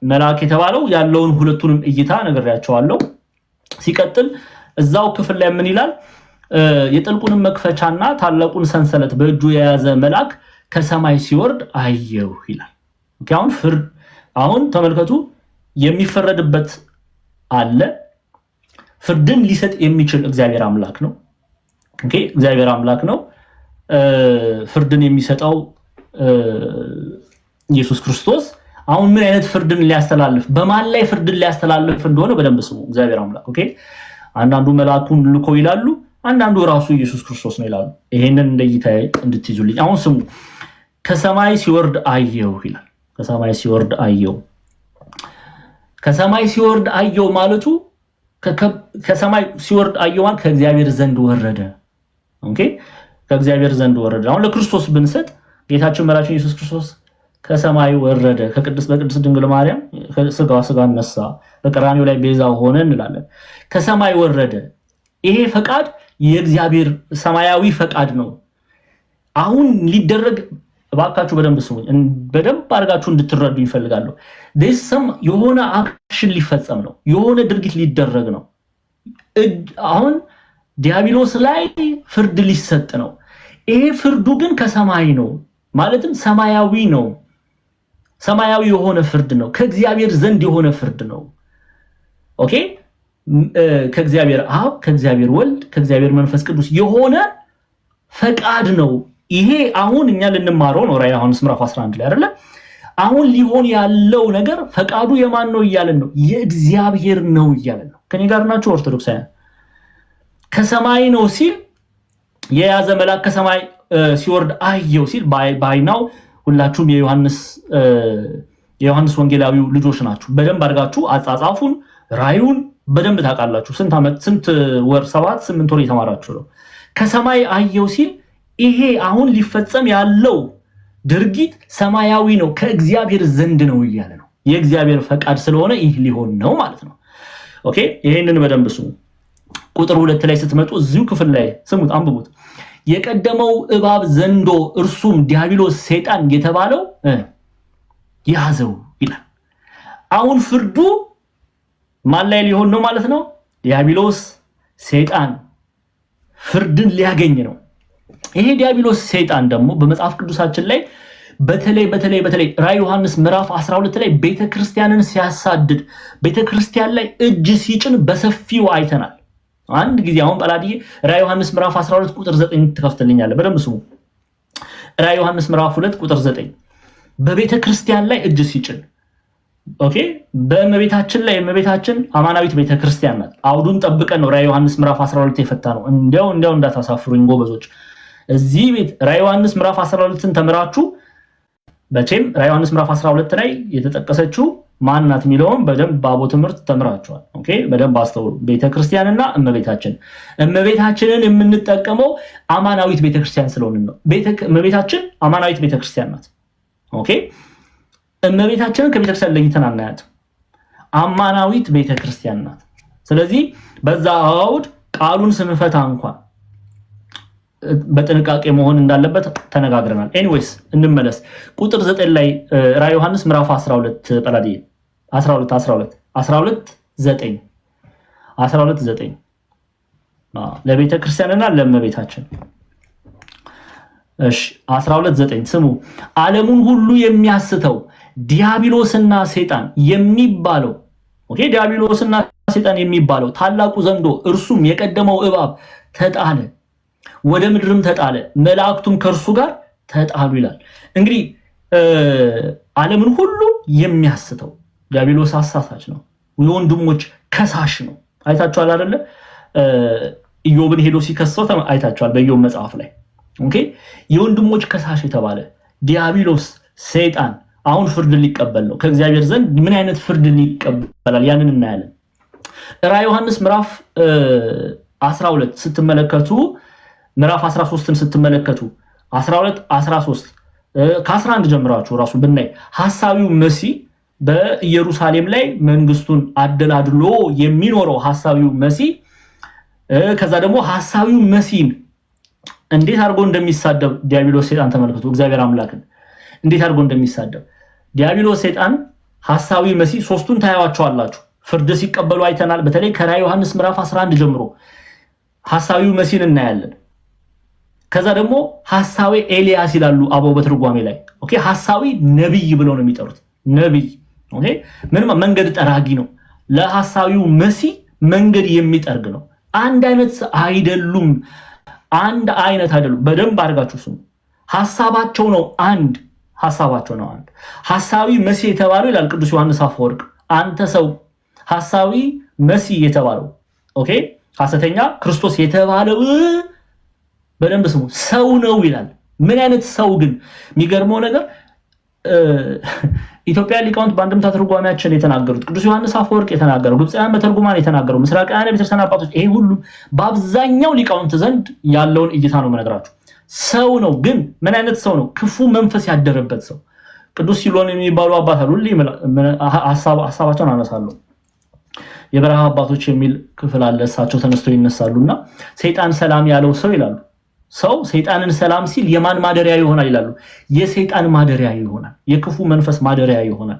መልአክ የተባለው ያለውን ሁለቱንም እይታ ነግሬያቸዋለሁ። ሲቀጥል እዛው ክፍል ላይ ምን ይላል? የጥልቁንም መክፈቻና ታላቁን ሰንሰለት በእጁ የያዘ መልአክ ከሰማይ ሲወርድ አየሁ ይላል። ኦኬ አሁን ተመልከቱ፣ የሚፈረድበት አለ። ፍርድን ሊሰጥ የሚችል እግዚአብሔር አምላክ ነው። ኦኬ እግዚአብሔር አምላክ ነው። ፍርድን የሚሰጠው ኢየሱስ ክርስቶስ። አሁን ምን አይነት ፍርድን ሊያስተላልፍ በማን ላይ ፍርድን ሊያስተላልፍ እንደሆነ በደንብ ስሙ። እግዚአብሔር አምላክ ኦኬ አንዳንዱ መልአኩን ልኮ ይላሉ፣ አንዳንዱ ራሱ ኢየሱስ ክርስቶስ ነው ይላሉ። ይሄንን እንደይታይ እንድትይዙልኝ አሁን ስሙ። ከሰማይ ሲወርድ አየሁ ይላል። ከሰማይ ሲወርድ አየሁ። ከሰማይ ሲወርድ አየሁ ማለቱ ከሰማይ ሲወርድ አየሁ ማለት ከእግዚአብሔር ዘንድ ወረደ። ኦኬ ከእግዚአብሔር ዘንድ ወረደ። አሁን ለክርስቶስ ብንሰጥ ጌታችን መራችን ኢየሱስ ክርስቶስ ከሰማይ ወረደ፣ በቅድስት ድንግል ማርያም ስጋ ነሳ፣ በቀራንዮ ላይ ቤዛ ሆነ እንላለን። ከሰማይ ወረደ። ይሄ ፈቃድ የእግዚአብሔር ሰማያዊ ፈቃድ ነው። አሁን ሊደረግ እባካችሁ በደንብ ስሙኝ፣ በደንብ አድርጋችሁ እንድትረዱ ይፈልጋለሁ። የሆነ አክሽን ሊፈጸም ነው፣ የሆነ ድርጊት ሊደረግ ነው። አሁን ዲያብሎስ ላይ ፍርድ ሊሰጥ ነው። ይሄ ፍርዱ ግን ከሰማይ ነው፣ ማለትም ሰማያዊ ነው። ሰማያዊ የሆነ ፍርድ ነው፣ ከእግዚአብሔር ዘንድ የሆነ ፍርድ ነው። ኦኬ ከእግዚአብሔር አብ፣ ከእግዚአብሔር ወልድ፣ ከእግዚአብሔር መንፈስ ቅዱስ የሆነ ፈቃድ ነው። ይሄ አሁን እኛ ልንማረው ነው። ራዕየ ዮሐንስ ምዕራፍ 11 ላይ አይደለ? አሁን ሊሆን ያለው ነገር ፈቃዱ የማን ነው እያለን ነው? የእግዚአብሔር ነው እያለን ነው። ከኔ ጋር ናችሁ ኦርቶዶክሳውያን? ከሰማይ ነው ሲል የያዘ መልአክ ከሰማይ ሲወርድ አየው ሲል ባይናው ሁላችሁም የዮሐንስ ወንጌላዊው ልጆች ናችሁ። በደንብ አድርጋችሁ አጻጻፉን ራዩን በደንብ ታውቃላችሁ። ስንት ወር 7-8 ወር የተማራችሁ ነው። ከሰማይ አየው ሲል ይሄ አሁን ሊፈጸም ያለው ድርጊት ሰማያዊ ነው፣ ከእግዚአብሔር ዘንድ ነው እያለ ነው። የእግዚአብሔር ፈቃድ ስለሆነ ይህ ሊሆን ነው ማለት ነው። ኦኬ ይሄንን በደንብ ስሙ። ቁጥር 2 ላይ ስትመጡ እዚሁ ክፍል ላይ ስሙት፣ አንብቡት። የቀደመው እባብ ዘንዶ እርሱም ዲያብሎስ ሰይጣን የተባለው ያዘው ይላል። አሁን ፍርዱ ማን ላይ ሊሆን ነው ማለት ነው? ዲያብሎስ ሰይጣን ፍርድን ሊያገኝ ነው። ይሄ ዲያብሎስ ሰይጣን ደግሞ በመጽሐፍ ቅዱሳችን ላይ በተለይ ራዕየ ዮሐንስ ምዕራፍ 12 ላይ ቤተክርስቲያንን ሲያሳድድ ቤተክርስቲያን ላይ እጅ ሲጭን በሰፊው አይተናል። አንድ ጊዜ አሁን ጳላዲዬ ራዕየ ዮሐንስ ምዕራፍ 12 ቁጥር 9 ተከፍተልኛለህ፣ በደንብ ስሙ። ራዕየ ዮሐንስ ምዕራፍ 2 ቁጥር 9 በቤተክርስቲያን ላይ እጅ ሲጭን ኦኬ በእመቤታችን ላይ እመቤታችን አማናዊት ቤተክርስቲያን ናት። አውዱን ጠብቀን ነው ራዕየ ዮሐንስ ምዕራፍ 12 የፈታ ነው። እንዲያው እንዳታሳፍሩኝ ጎበዞች። እዚህ ቤት ራዕየ ዮሐንስ ምዕራፍ 12ን ተምራችሁ በቼም ራዕየ ዮሐንስ ምዕራፍ 12 ላይ የተጠቀሰችው ማን ናት የሚለውን በደንብ ባቦ ትምህርት ተምራችኋል። ኦኬ በደንብ አስተውሉ። ቤተክርስቲያንና እመቤታችንን የምንጠቀመው አማናዊት ቤተክርስቲያን ስለሆነ ነው። እመቤታችን አማናዊት ቤተክርስቲያን ናት። ኦኬ እመቤታችንን ከቤተክርስቲያን ለይተን አናያትም። አማናዊት ቤተክርስቲያን ናት። ስለዚህ በዛ አውድ ቃሉን ስንፈታ እንኳን በጥንቃቄ መሆን እንዳለበት ተነጋግረናል። ኤኒዌይስ እንመለስ። ቁጥር 9 ላይ ራዕየ ዮሐንስ ምዕራፍ 12 ጠላዲ 12:9 ለቤተ ክርስቲያንና ለእመቤታችን። እሺ 12:9 ስሙ። ዓለሙን ሁሉ የሚያስተው ዲያብሎስና ሰይጣን የሚባለው ዲያብሎስና ሰይጣን የሚባለው ታላቁ ዘንዶ እርሱም የቀደመው እባብ ተጣለ፣ ወደ ምድርም ተጣለ፣ መላእክቱም ከእርሱ ጋር ተጣሉ ይላል። እንግዲህ ዓለምን ሁሉ የሚያስተው ዲያብሎስ አሳሳች ነው፣ የወንድሞች ከሳሽ ነው። አይታችኋል አይደለ? ኢዮብን ሄዶ ሲከሰው አይታችኋል በኢዮብ መጽሐፍ ላይ። የወንድሞች ከሳሽ የተባለ ዲያብሎስ ሰይጣን አሁን ፍርድ ሊቀበል ነው ከእግዚአብሔር ዘንድ። ምን አይነት ፍርድ ሊቀበላል? ያንን እናያለን። ራዕየ ዮሐንስ ምዕራፍ 12 ስትመለከቱ ምዕራፍ 13ን ስትመለከቱ 12 13 ከ11 ጀምራችሁ ራሱ ብናይ ሐሳዊው መሲህ በኢየሩሳሌም ላይ መንግስቱን አደላድሎ የሚኖረው ሐሳዊው መሲህ ከዛ ደግሞ ሐሳዊው መሲህን እንዴት አድርጎ እንደሚሳደብ ዲያብሎስ ሰይጣን ተመልከቱ። እግዚአብሔር አምላክን እንዴት አድርጎ እንደሚሳደብ ዲያብሎስ ሰይጣን ሐሳዊ መሲህ ሶስቱን ታያዋቸዋላችሁ። ፍርድ ሲቀበሉ አይተናል። በተለይ ከራዕየ ዮሐንስ ምዕራፍ 11 ጀምሮ ሐሳዊው መሲህን እናያለን። ከዛ ደግሞ ሐሳዊ ኤልያስ ይላሉ አበው በትርጓሜ ላይ። ሐሳዊ ነብይ ብለው ነው የሚጠሩት። ነብይ ምንም መንገድ ጠራጊ ነው። ለሐሳዊው መሲህ መንገድ የሚጠርግ ነው። አንድ አይነት አይደሉም። አንድ አይነት አይደሉም። በደንብ አድርጋችሁ ስሙ። ሐሳባቸው ነው አንድ። ሐሳዊ መሲህ የተባለው ይላል ቅዱስ ዮሐንስ አፈወርቅ፣ አንተ ሰው ሐሳዊ መሲህ የተባለው ሐሰተኛ ክርስቶስ የተባለው በደንብ ስሙ ሰው ነው ይላል። ምን አይነት ሰው ግን? የሚገርመው ነገር ኢትዮጵያ ሊቃውንት በአንድምታ ትርጓሜያችን የተናገሩት፣ ቅዱስ ዮሐንስ አፈወርቅ የተናገረው፣ ግብፃውያን በተርጉማን የተናገረው፣ ምስራቃውያን ቤተክርስቲያን አባቶች፣ ይሄ ሁሉ በአብዛኛው ሊቃውንት ዘንድ ያለውን እይታ ነው የምነግራችሁ። ሰው ነው ግን ምን አይነት ሰው ነው? ክፉ መንፈስ ያደረበት ሰው። ቅዱስ ሲሎን የሚባሉ አባት አሉ። ሐሳባቸውን አነሳለሁ። የበረሃ አባቶች የሚል ክፍል አለ። እሳቸው ተነስተው ይነሳሉና ሰይጣን ሰላም ያለው ሰው ይላሉ። ሰው ሰይጣንን ሰላም ሲል የማን ማደሪያ ይሆናል ይላሉ? የሰይጣን ማደሪያ ይሆናል። የክፉ መንፈስ ማደሪያ ይሆናል።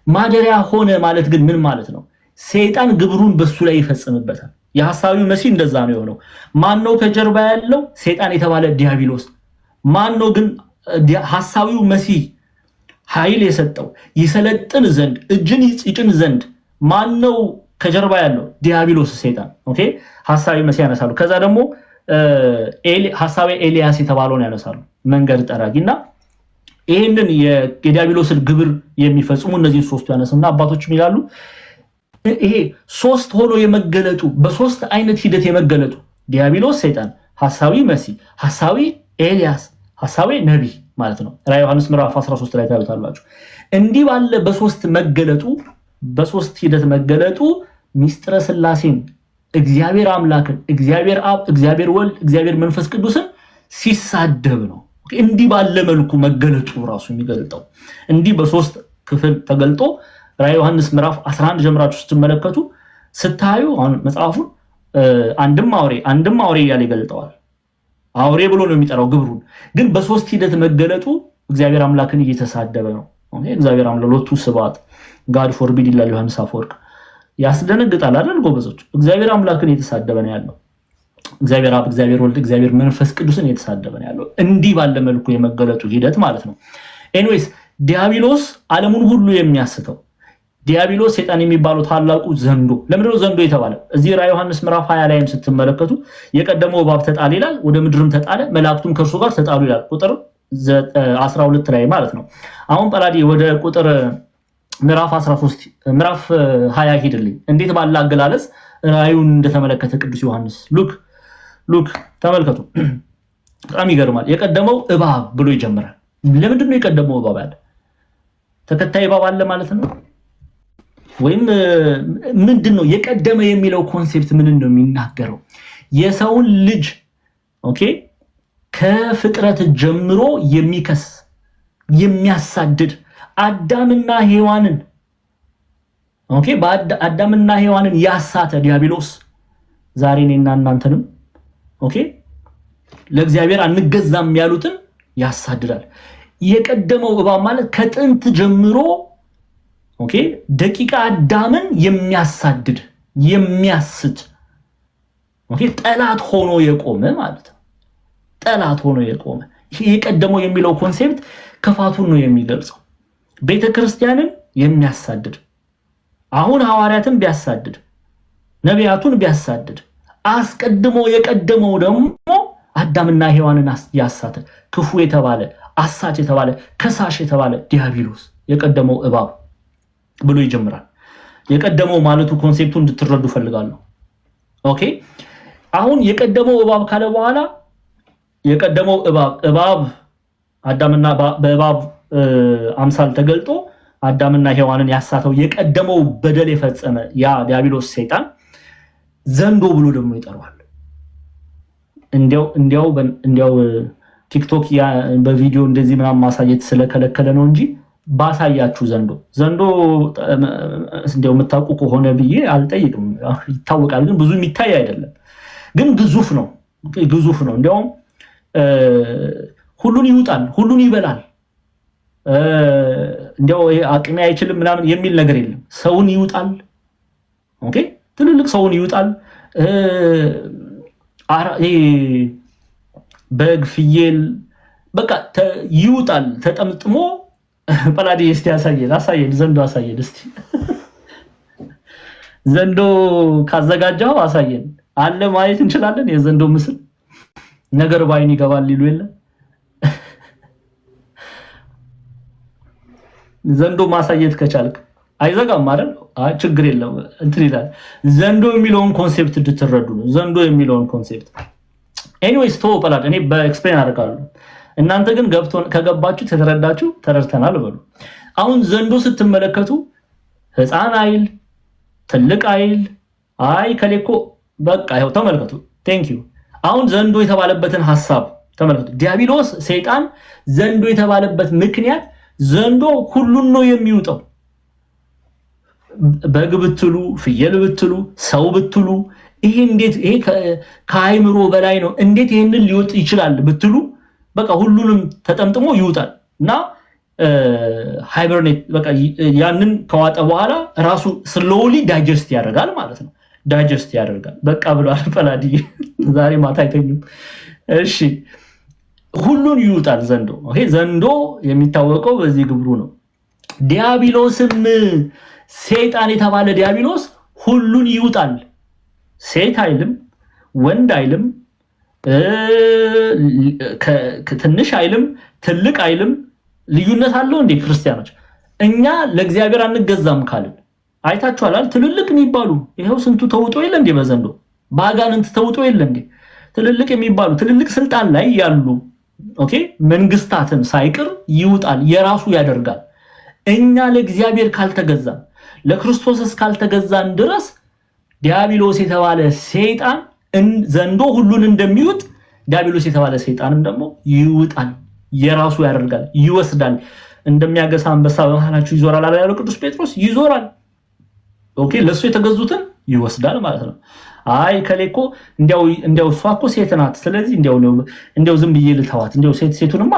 ማደሪያ ሆነ ማለት ግን ምን ማለት ነው? ሰይጣን ግብሩን በሱ ላይ ይፈጽምበታል። የሐሳዊው መሲህ እንደዛ ነው የሆነው። ማን ነው ከጀርባ ያለው? ሰይጣን የተባለ ዲያብሎስ። ማን ነው ግን ሐሳዊው መሲህ ኃይል የሰጠው ይሰለጥን ዘንድ እጅን ይጭን ዘንድ ማን ነው ከጀርባ ያለው? ዲያብሎስ ሰይጣን። ሐሳዊ መሲህ ያነሳሉ። ከዛ ደግሞ ሐሳዊ ኤልያስ የተባለውን ያነሳሉ፣ መንገድ ጠራጊና ይሄንን የዲያብሎስን ግብር የሚፈጽሙ እነዚህ ሶስቱ ያነሱና አባቶችም ይላሉ ይሄ ሶስት ሆኖ የመገለጡ በሶስት አይነት ሂደት የመገለጡ ዲያብሎስ ሰይጣን፣ ሐሳዊ መሲህ፣ ሐሳዊ ኤልያስ፣ ሐሳዊ ነብይ ማለት ነው። ራዕየ ዮሐንስ ምዕራፍ 13 ላይ ታዩታላችሁ። እንዲህ ባለ በሶስት መገለጡ በሶስት ሂደት መገለጡ ሚስጥረ ሥላሴን እግዚአብሔር አምላክን እግዚአብሔር አብ እግዚአብሔር ወልድ እግዚአብሔር መንፈስ ቅዱስን ሲሳደብ ነው። እንዲህ ባለ መልኩ መገለጡ ራሱ የሚገልጠው እንዲህ በሶስት ክፍል ተገልጦ ራዕየ ዮሐንስ ምዕራፍ 11 ጀምራችሁ ስትመለከቱ ስታዩ አሁን መጽሐፉን አንድም አውሬ እያለ ይገልጠዋል። አውሬ ብሎ ነው የሚጠራው ግብሩን። ግን በሶስት ሂደት መገለጡ እግዚአብሔር አምላክን እየተሳደበ ነው። እግዚአብሔር አምላክ ሎቱ ስብሐት ጋድ ፎርቢድ ይላል ዮሐንስ አፈወርቅ። ያስደነግጣል አይደል ጎበዞች? እግዚአብሔር አምላክን እየተሳደበ ነው ያለው። እግዚአብሔር አብ እግዚአብሔር ወልድ እግዚአብሔር መንፈስ ቅዱስን እየተሳደበ ነው ያለው። እንዲህ ባለ መልኩ የመገለጡ ሂደት ማለት ነው። ኤኒዌይስ ዲያብሎስ ዓለሙን ሁሉ የሚያስተው ዲያብሎስ ሰይጣን የሚባለው ታላቁ ዘንዶ። ለምንድነው ዘንዶ የተባለ? እዚህ ራዕየ ዮሐንስ ምዕራፍ 20 ላይም ስትመለከቱ የቀደመው እባብ ተጣለ ይላል፣ ወደ ምድርም ተጣለ፣ መላእክቱም ከእርሱ ጋር ተጣሉ ይላል ቁጥር 12 ላይ ማለት ነው። አሁን ጳላዲ ወደ ቁጥር ምዕራፍ 13 ምዕራፍ 20 ሄድልኝ። እንዴት ባለ አገላለጽ ራእዩን እንደተመለከተ ቅዱስ ዮሐንስ ሉክ ተመልከቱ። በጣም ይገርማል። የቀደመው እባብ ብሎ ይጀምራል። ለምንድን ነው የቀደመው እባብ ያለ? ተከታይ እባብ አለ ማለት ነው ወይም ምንድነው? የቀደመ የሚለው ኮንሴፕት ምን ነው የሚናገረው? የሰውን ልጅ ከፍጥረት ጀምሮ የሚያሳድድ አዳምና ሔዋንን ኦኬ አዳምና ሔዋንን ያሳተ ዲያብሎስ ዛሬ እኔና እናንተንም ኦኬ ለእግዚአብሔር አንገዛም ያሉትን ያሳድዳል። የቀደመው እባብ ማለት ከጥንት ጀምሮ ኦኬ ደቂቃ አዳምን የሚያሳድድ የሚያስት ኦኬ ጠላት ሆኖ የቆመ ማለት ነው። ጠላት ሆኖ የቆመ ይሄ የቀደመው የሚለው ኮንሴፕት ክፋቱን ነው የሚገልጸው። ቤተክርስቲያንን የሚያሳድድ አሁን ሐዋርያትን ቢያሳድድ ነቢያቱን ቢያሳድድ አስቀድሞ የቀደመው ደግሞ አዳምና ሔዋንን ያሳተ ክፉ የተባለ አሳች የተባለ ከሳሽ የተባለ ዲያብሎስ የቀደመው እባብ ብሎ ይጀምራል። የቀደመው ማለቱ ኮንሴፕቱን እንድትረዱ ፈልጋለሁ። ኦኬ አሁን የቀደመው እባብ ካለ በኋላ የቀደመው እባብ አዳምና በእባብ አምሳል ተገልጦ አዳምና ሔዋንን ያሳተው የቀደመው በደል የፈጸመ ያ ዲያብሎስ ሰይጣን ዘንዶ ብሎ ደግሞ ይጠራዋል። እንዲያው ቲክቶክ በቪዲዮ እንደዚህ ምናምን ማሳየት ስለከለከለ ነው እንጂ ባሳያችሁ ዘንዶ እንዲያው የምታውቁ ከሆነ ብዬ አልጠይቅም። ይታወቃል፣ ግን ብዙ የሚታይ አይደለም። ግን ግዙፍ ነው። እንዲያውም ሁሉን ይውጣል፣ ሁሉን ይበላል። እንዲያው አቅሜ አይችልም ምናምን የሚል ነገር የለም። ሰውን ይውጣል። ኦኬ ትልልቅ ሰውን ይውጣል። በግ ፍየል በቃ ይውጣል ተጠምጥሞ። ጳላዲ እስቲ አሳየን ዘንዶ አሳየን እስቲ ዘንዶ ካዘጋጀው አሳየን። አለ ማየት እንችላለን። የዘንዶ ምስል ነገር ባይን ይገባል ይሉ የለ ዘንዶ ማሳየት ከቻልክ አይዘጋም አይደል? ችግር የለም እንትን ይላል። ዘንዶ የሚለውን ኮንሴፕት እንድትረዱ ነው። ዘንዶ የሚለውን ኮንሴፕት ኤኒዌይስ ቶ ጳላዲ እኔ በኤክስፕሌን አደርጋለሁ። እናንተ ግን ከገባችሁ ተተረዳችሁ ተረድተናል በሉ። አሁን ዘንዶ ስትመለከቱ ህፃን አይል ትልቅ አይል ከሌኮ በቃ ይሄው ተመልከቱ። ቴንክ ዩ። አሁን ዘንዶ የተባለበትን ሐሳብ ተመልከቱ። ዲያብሎስ ሰይጣን ዘንዶ የተባለበት ምክንያት ዘንዶ ሁሉን ነው የሚውጠው። በግ ብትሉ ፍየል ብትሉ ሰው ብትሉ ይሄ ከአይምሮ በላይ ነው። እንዴት ይሄንን ሊወጥ ይችላል ብትሉ በቃ ሁሉንም ተጠምጥሞ ይውጣል እና ሃይበርኔት በቃ ያንን ከዋጠ በኋላ ራሱ ስሎሊ ዳይጀስት ያደርጋል ማለት ነው። ዳይጀስት ያደርጋል በቃ ብሏል ጳላዲ። ዛሬ ማታ አይተኙም። እሺ ሁሉን ይውጣል ዘንዶ። ኦኬ ዘንዶ የሚታወቀው በዚህ ግብሩ ነው። ዲያብሎስም ሰይጣን የተባለ ዲያብሎስ ሁሉን ይውጣል። ሴት አይልም፣ ወንድ አይልም፣ ትንሽ አይልም፣ ትልቅ አይልም። ልዩነት አለው እንዴ ክርስቲያኖች? እኛ ለእግዚአብሔር አንገዛም ካልን አይታችኋል። ትልልቅ የሚባሉ ይሄው ስንቱ ተውጦ የለ እንዴ? በዘንዶ ባጋንንት ተውጦ የለ እንዴ? ትልልቅ የሚባሉ ትልልቅ ስልጣን ላይ ያሉ ኦኬ መንግስታትን ሳይቀር ይውጣል፣ የራሱ ያደርጋል። እኛ ለእግዚአብሔር ካልተገዛን ለክርስቶስ እስካልተገዛን ድረስ ዲያብሎስ የተባለ ሰይጣን ዘንዶ ሁሉን እንደሚውጥ ዲያብሎስ የተባለ ሰይጣንም ደግሞ ይውጣል፣ የራሱ ያደርጋል፣ ይወስዳል። እንደሚያገሳ አንበሳ በመሃላችሁ ይዞራል አለ ያለው ቅዱስ ጴጥሮስ። ይዞራል። ኦኬ ለሱ የተገዙትን ይወስዳል ማለት ነው። ከሌኮ እንዲያው እሷ እኮ ሴት ናት፣ ስለዚህ እንዲያው ዝም ብዬ ልተዋት፣ እንዲያው ሴቱንም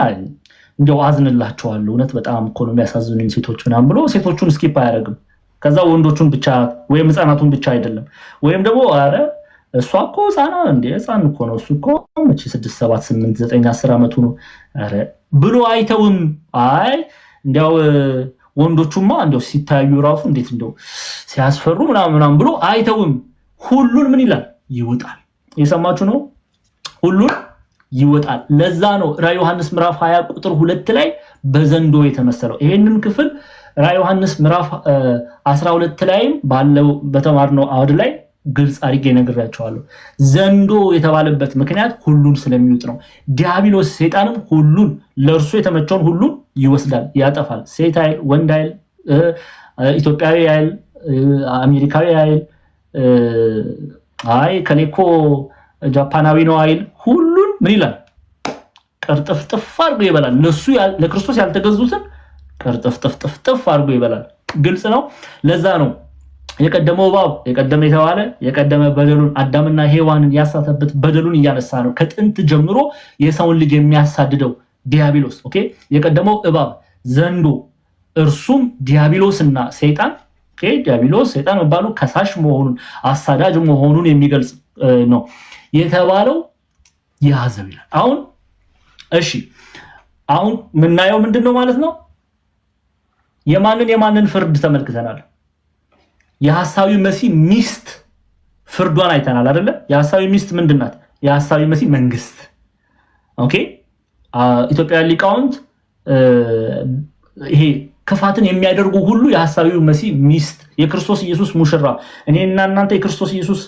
እንዲያው አዝንላቸዋለሁ፣ እውነት በጣም እኮ ነው የሚያሳዝኑኝ ሴቶች ምናምን ብሎ ሴቶቹን ስኪፕ አያደርግም። ከዛ ወንዶቹን ብቻ ወይም ህፃናቱን ብቻ አይደለም። ወይም ደግሞ እሷ እኮ ህፃን እኮ ነው እሱ እኮ 6 7 8 9 10 ዓመቱ ነው ብሎ አይተውም። እንዲያው ወንዶቹማ እንዲያው ሲታዩ ራሱ እንዴት እንዲያው ሲያስፈሩ ምናምን ብሎ አይተውም። ሁሉን ምን ይላል? ይወጣል። የሰማችሁ ነው። ሁሉን ይወጣል። ለዛ ነው ራዕይ ዮሐንስ ምዕራፍ 20 ቁጥር 2 ላይ በዘንዶ የተመሰለው። ይሄንን ክፍል ራዕይ ዮሐንስ ምዕራፍ 12 ላይም ባለው በተማርነው አውድ ላይ ግልጽ አድርጌ ነግራቸዋለሁ። ዘንዶ የተባለበት ምክንያት ሁሉን ስለሚውጥ ነው። ዲያብሎስ ሰይጣንም ሁሉን ለእርሱ የተመቸውን ሁሉን ይወስዳል፣ ያጠፋል። ሴት አይል፣ ወንድ አይል፣ ኢትዮጵያዊ አይል፣ አሜሪካዊ አይል፣ ከሌኮ ጃፓናዊ ነው አይል፣ ሁሉን ምን ይላል? ቅርጥፍጥፍ አድርጎ ይበላል። ለክርስቶስ ያልተገዙትን ቅርጥፍጥፍ አድርጎ ይበላል። ግልጽ ነው። ለዛ ነው የቀደመው እባብ የቀደመ የተባለ የቀደመ በደሉን አዳምና ሔዋንን ያሳተበት በደሉን እያነሳ ነው። ከጥንት ጀምሮ የሰውን ልጅ የሚያሳድደው ዲያብሎስ ኦኬ የቀደመው እባብ ዘንዶ እርሱም ዲያብሎስና ሰይጣን ኦኬ ዲያብሎስ ሰይጣን መባሉ ከሳሽ መሆኑን አሳዳጅ መሆኑን የሚገልጽ ነው የተባለው ያዘው ይላል። አሁን እሺ አሁን ምናየው ምንድነው ማለት ነው? የማንን ፍርድ ተመልክተናል? የሐሳዊ መሲህ ሚስት ፍርዷን አይተናል አይደለ? የሐሳዊ ሚስት ምንድናት? የሐሳዊ መሲህ መንግስት ኦኬ ኢትዮጵያ ሊቃውንት ይሄ ክፋትን የሚያደርጉ ሁሉ የሐሳዊው መሲህ ሚስት የክርስቶስ ኢየሱስ ሙሽራ እኔና እናንተ የክርስቶስ ኢየሱስ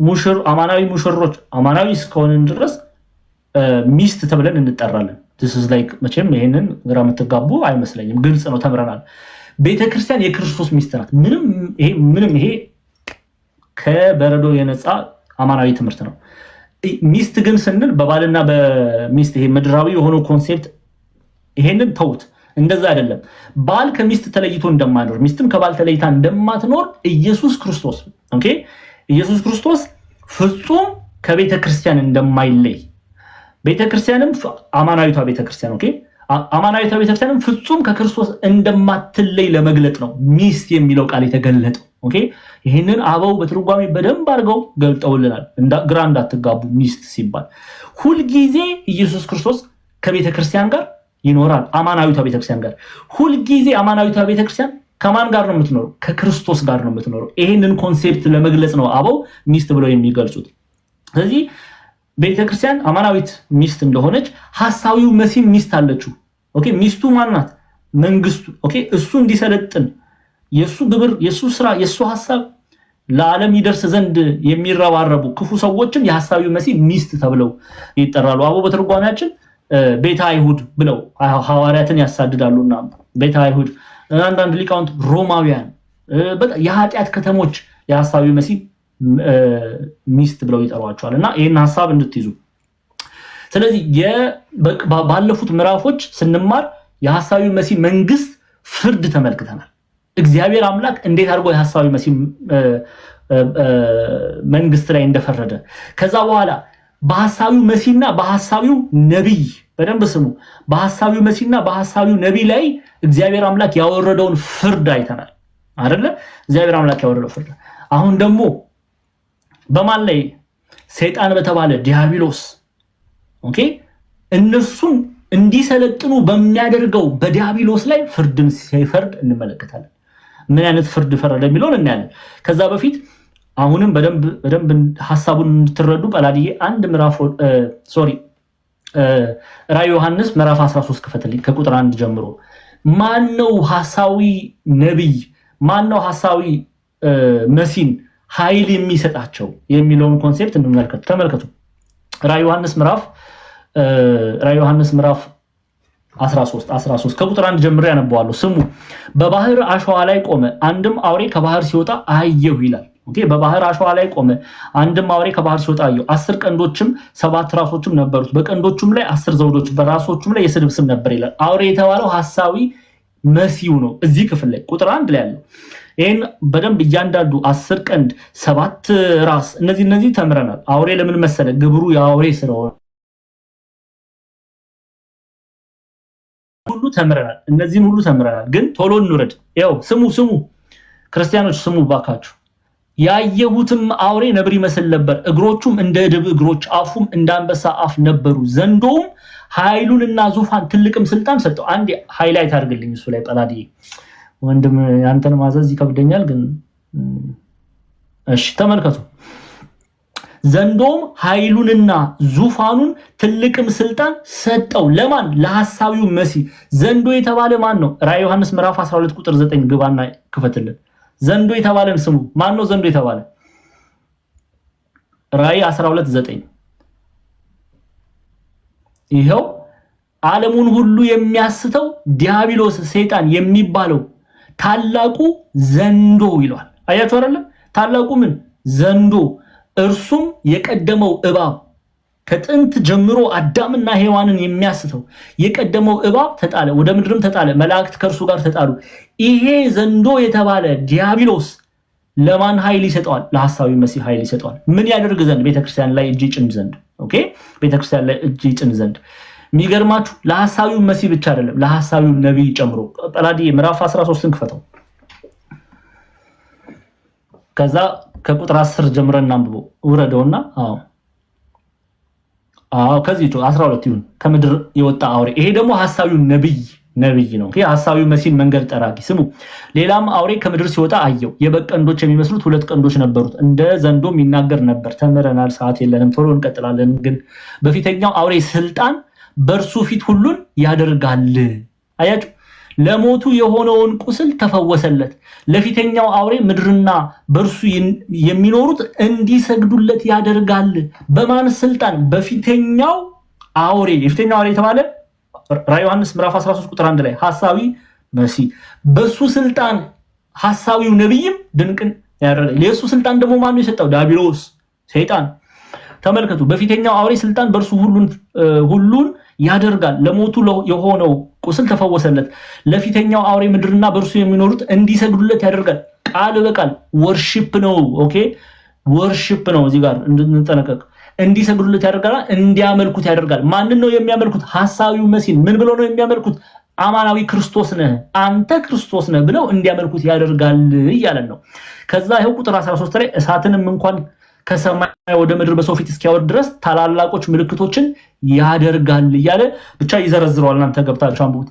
ሙሽር አማናዊ ሙሽሮች አማናዊ እስከሆነን ድረስ ሚስት ተብለን እንጠራለን። this is like መቼም ይሄንን ግራ የምትጋቡ አይመስለኝም፣ ግልጽ ነው፣ ተምረናል። ቤተክርስቲያን የክርስቶስ ሚስት ናት። ምንም ይሄ ከበረዶ የነፃ አማናዊ ትምህርት ነው። ሚስት ግን ስንል በባልና በሚስት ይሄ ምድራዊ የሆነው ኮንሴፕት ይሄንን ተውት፣ እንደዛ አይደለም። ባል ከሚስት ተለይቶ እንደማይኖር ሚስትም ከባል ተለይታ እንደማትኖር ኢየሱስ ክርስቶስ ኦኬ ኢየሱስ ክርስቶስ ፍጹም ከቤተክርስቲያን እንደማይለይ ቤተክርስቲያንም አማናዊቷ ቤተክርስቲያን ኦኬ አማናዊቷ ቤተክርስቲያንም ፍጹም ከክርስቶስ እንደማትለይ ለመግለጥ ነው ሚስት የሚለው ቃል የተገለጠው ኦኬ ይሄንን አበው በትርጓሜ በደንብ አድርገው ገልጠውልናል። ግራ እንዳትጋቡ ሚስት ሲባል ሁሉ ጊዜ ኢየሱስ ክርስቶስ ከቤተክርስቲያን ጋር ይኖራል። አማናዊቷ ቤተክርስቲያን ጋር ሁሉ ጊዜ አማናዊቷ ቤተክርስቲያን ከማን ጋር ነው የምትኖረው? ከክርስቶስ ጋር ነው የምትኖረው። ይሄንን ኮንሴፕት ለመግለጽ ነው አበው ሚስት ብለው የሚገልጹት። ስለዚህ ቤተክርስቲያን አማናዊት ሚስት እንደሆነች ሐሳዊው መሲህ ሚስት አለችው ኦኬ ሚስቱ ማናት? መንግስቱ ኦኬ እሱ እንዲሰለጥን የሱ ግብር የሱ ስራ የሱ ሐሳብ ለዓለም ይደርስ ዘንድ የሚረባረቡ ክፉ ሰዎችን የሐሳዊው መሲህ ሚስት ተብለው ይጠራሉ። አበው በትርጓሜያችን ቤተ አይሁድ ብለው ሐዋርያትን ያሳድዳሉና ቤተ አይሁድ አንዳንድ ሊቃውንት ሮማውያን በቃ የኃጢአት ከተሞች የሐሳዊው መሲህ ሚስት ብለው ይጠሯቸዋልና ይሄን ሐሳብ እንድትይዙ። ስለዚህ ባለፉት ምዕራፎች ስንማር የሐሳዊው መሲህ መንግስት ፍርድ ተመልክተናል። እግዚአብሔር አምላክ እንዴት አድርጎ የሐሳዊው መሲህ መንግስት ላይ እንደፈረደ ከዛ በኋላ በሐሳዊው መሲህና በሐሳዊው ነብይ በደንብ ስሙ። በሐሳዊው መሲህና በሐሳዊው ነብይ ላይ እግዚአብሔር አምላክ ያወረደውን ፍርድ አይተናል አይደለ? እግዚአብሔር አምላክ ያወረደው ፍርድ አሁን ደግሞ በማን ላይ? ሰይጣን በተባለ ዲያብሎስ ኦኬ እነሱን እንዲሰለጥኑ በሚያደርገው በዲያብሎስ ላይ ፍርድን ሲፈርድ እንመለከታለን። ምን አይነት ፍርድ ፈረደ የሚለውን እናያለን። ከዛ በፊት አሁንም በደንብ ሐሳቡን እንድትረዱ ጳላዲዬ አንድ ምዕራፍ ራዕይ ዮሐንስ ምዕራፍ 13 ክፈትልኝ ከቁጥር 1 ጀምሮ። ማነው ሐሳዊ ነብይ ማነው ሐሳዊ መሲህን ኃይል የሚሰጣቸው የሚለውን ኮንሴፕት እንመልከት። ተመልከቱ ራዕይ ዮሐንስ ምዕራፍ 13 ከቁጥር 1 ጀምሮ ያነባዋለሁ። ስሙ። በባህር አሸዋ ላይ ቆመ፣ አንድም አውሬ ከባህር ሲወጣ አየሁ ይላል። ኦኬ በባህር አሸዋ ላይ ቆመ፣ አንድም አውሬ ከባህር ሲወጣ አየሁ። 10 ቀንዶችም 7 ራሶችም ነበሩት፣ በቀንዶቹም ላይ 10 ዘውዶች፣ በራሶቹም ላይ የስድብ ስም ነበር ይላል። አውሬ የተባለው ሐሳዊ መሲሁ ነው። እዚህ ክፍል ላይ ቁጥር 1 ላይ ያለው ይሄን በደንብ እያንዳንዱ 10 ቀንድ 7 ራስ እነዚህ ተምረናል። አውሬ ለምን መሰለ? ግብሩ የአውሬ ስለሆነ ሁሉ ተምረናል። እነዚህን ሁሉ ተምረናል። ግን ቶሎ እንውረድ። ያው ስሙ ክርስቲያኖች ስሙ ባካችሁ። ያየሁትም አውሬ ነብር ይመስል ነበር፣ እግሮቹም እንደ ድብ እግሮች፣ አፉም እንደ አንበሳ አፍ ነበሩ። ዘንዶም ኃይሉንና ዙፋን ትልቅም ስልጣን ሰጠው። አንዴ ሃይላይት አድርግልኝ እሱ ላይ ጳላዲ ወንድም ያንተን ማዘዝ ይከብደኛል ግን እሺ ተመልከቱ። ዘንዶም ኃይሉንና ዙፋኑን ትልቅም ስልጣን ሰጠው። ለማን? ለሐሳዊው መሲህ። ዘንዶ የተባለ ማን ነው? ራዕይ ዮሐንስ ምዕራፍ 12 ቁጥር 9 ግባና ክፈትልን። ዘንዶ የተባለን ስሙ። ማን ነው ዘንዶ የተባለ? ራዕይ 12:9 ይሄው ዓለሙን ሁሉ የሚያስተው ዲያብሎስ ሰይጣን የሚባለው ታላቁ ዘንዶ ይሏል። አያችሁ አይደል? ታላቁ ምን ዘንዶ እርሱም የቀደመው እባብ ከጥንት ጀምሮ አዳምና ሔዋንን የሚያስተው የቀደመው እባብ ተጣለ፣ ወደ ምድርም ተጣለ፣ መላእክት ከእርሱ ጋር ተጣሉ። ይሄ ዘንዶ የተባለ ዲያብሎስ ለማን ኃይል ይሰጠዋል? ለሐሳዊ መሲህ ኃይል ይሰጠዋል። ምን ያደርግ ዘንድ? ቤተክርስቲያን ላይ እጅ ይጭን ዘንድ። ኦኬ፣ ቤተክርስቲያን ላይ እጅ ይጭን ዘንድ። የሚገርማችሁ ለሐሳዊው መሲህ ብቻ አይደለም፣ ለሐሳዊው ነብይ ጨምሮ። ጳላዲ ምዕራፍ 13ን ክፈተው፣ ከዛ ከቁጥር 10 ጀምረን እናንብበው። ውረደውና ከዚህ 12 ይሁን። ከምድር የወጣ አውሬ። ይሄ ደግሞ ሐሳዊው ነብይ ነው። ሐሳዊው መሲህ መንገድ ጠራጊ። ስሙ። ሌላም አውሬ ከምድር ሲወጣ አየው። የበግ ቀንዶች የሚመስሉት 2 ቀንዶች ነበሩት። እንደ ዘንዶም ይናገር ነበር። ተምረናል፣ ሰዓት የለንም፣ ቶሎ እንቀጥላለን። ግን በፊተኛው አውሬ ስልጣን በእርሱ ፊት ሁሉን ያደርጋል። አያችሁ፣ ለሞቱ የሆነውን ቁስል ተፈወሰለት። ለፊተኛው አውሬ ምድርና በእርሱ የሚኖሩት እንዲሰግዱለት ያደርጋል። በማን ስልጣን? በፊተኛው አውሬ። የፊተኛው አውሬ የተባለ ራዕየ ዮሐንስ ምዕራፍ 13 ቁጥር 1 ላይ ሐሳዊ መሲህ፣ በሱ ስልጣን ሐሳዊው ነብይም ድንቅን ያደርጋል። ለሱ ስልጣን ደግሞ ማን ነው የሰጠው? ዲያብሎስ፣ ሰይጣን። ተመልከቱ፣ በፊተኛው አውሬ ስልጣን በእርሱ ሁሉን ያደርጋል። ለሞቱ የሆነው ቁስል ተፈወሰለት። ለፊተኛው አውሬ ምድርና በእርሱ የሚኖሩት እንዲሰግዱለት ያደርጋል። ቃል በቃል ወርሺፕ ነው። ኦኬ፣ ወርሺፕ ነው። እዚህ ጋር እንድንጠነቀቅ። እንዲሰግዱለት ያደርጋል፣ እንዲያመልኩት ያደርጋል። ማንን ነው የሚያመልኩት? ሐሳዊው መሲህ። ምን ብለው ነው የሚያመልኩት? አማናዊ ክርስቶስ ነህ አንተ ክርስቶስ ነህ ብለው እንዲያመልኩት ያደርጋል እያለን ነው። ከዛ ይሄው ቁጥር 13 ላይ እሳትንም እንኳን ከሰማይ ወደ ምድር በሰው ፊት እስኪያወርድ ድረስ ታላላቆች ምልክቶችን ያደርጋል እያለ ብቻ ይዘረዝረዋል። እናንተ ገብታችሁ አንብቡት።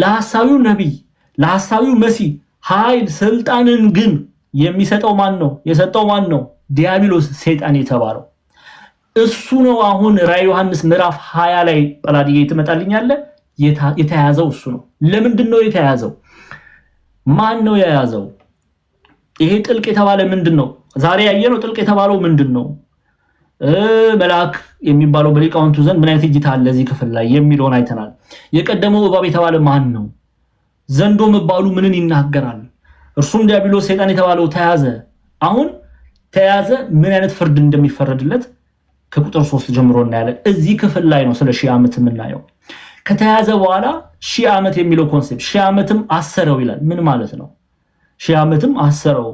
ለሐሳዊው ነብይ፣ ለሐሳዊው መሲህ ኃይል ስልጣንን ግን የሚሰጠው ማን ነው? የሰጠው ማን ነው? ዲያብሎስ፣ ሰይጣን የተባለው እሱ ነው። አሁን ራዕየ ዮሐንስ ምዕራፍ 20 ላይ ጳላዲዬ ትመጣልኛለህ። የተያዘው እሱ ነው። ለምንድን ነው የተያዘው? ማን ነው የያዘው? ይሄ ጥልቅ የተባለ ምንድነው? ዛሬ ያየነው ጥልቅ የተባለው ምንድነው? መልአክ የሚባለው በሊቃውንቱ ዘንድ ምን አይነት እይታ አለ እዚህ ክፍል ላይ የሚለውን አይተናል። የቀደመው እባብ የተባለ ማን ነው? ዘንዶ መባሉ ምንን ይናገራል? እርሱም ዲያብሎስ ሰይጣን የተባለው ተያዘ። አሁን ተያዘ፣ ምን አይነት ፍርድ እንደሚፈረድለት ከቁጥር 3 ጀምሮ እናያለን። እዚህ ክፍል ላይ ነው ስለ ሺህ ዓመት የምናየው። ከተያዘ በኋላ ሺህ ዓመት የሚለው ኮንሴፕት ሺህ ዓመትም አሰረው ይላል። ምን ማለት ነው? ሺህ ዓመትም አሰረው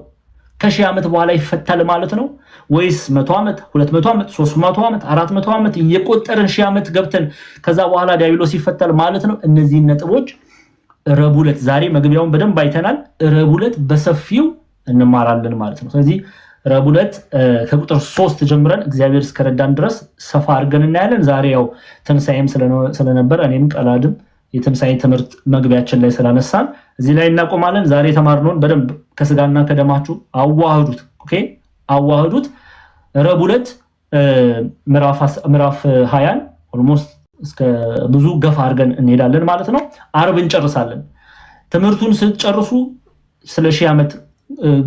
ከሺህ ዓመት በኋላ ይፈታል ማለት ነው ወይስ 100 ዓመት 200 ዓመት 300 ዓመት 400 ዓመት እየቆጠርን ሺህ ዓመት ገብተን ከዛ በኋላ ዲያብሎስ ይፈታል ማለት ነው? እነዚህ ነጥቦች ረቡዕ ዕለት ዛሬ መግቢያውን በደንብ አይተናል። ረቡዕ ዕለት በሰፊው እንማራለን ማለት ነው። ስለዚህ ረቡዕ ዕለት ከቁጥር 3 ጀምረን እግዚአብሔር እስከረዳን ድረስ ሰፋ አድርገን እናያለን። ዛሬ ያው ትንሳኤም ስለነበር እኔም ቀላድም የትንሳኤ ትምህርት መግቢያችን ላይ ስላነሳን እዚህ ላይ እናቆማለን። ዛሬ የተማርነውን በደንብ ከስጋና ከደማችሁ አዋህዱት። ኦኬ፣ አዋህዱት። ረቡዕ ዕለት ምዕራፍ 20 ኦልሞስት እስከ ብዙ ገፋ አድርገን እንሄዳለን ማለት ነው። ዓርብ እንጨርሳለን። ትምህርቱን ስትጨርሱ ስለ ሺህ ዓመት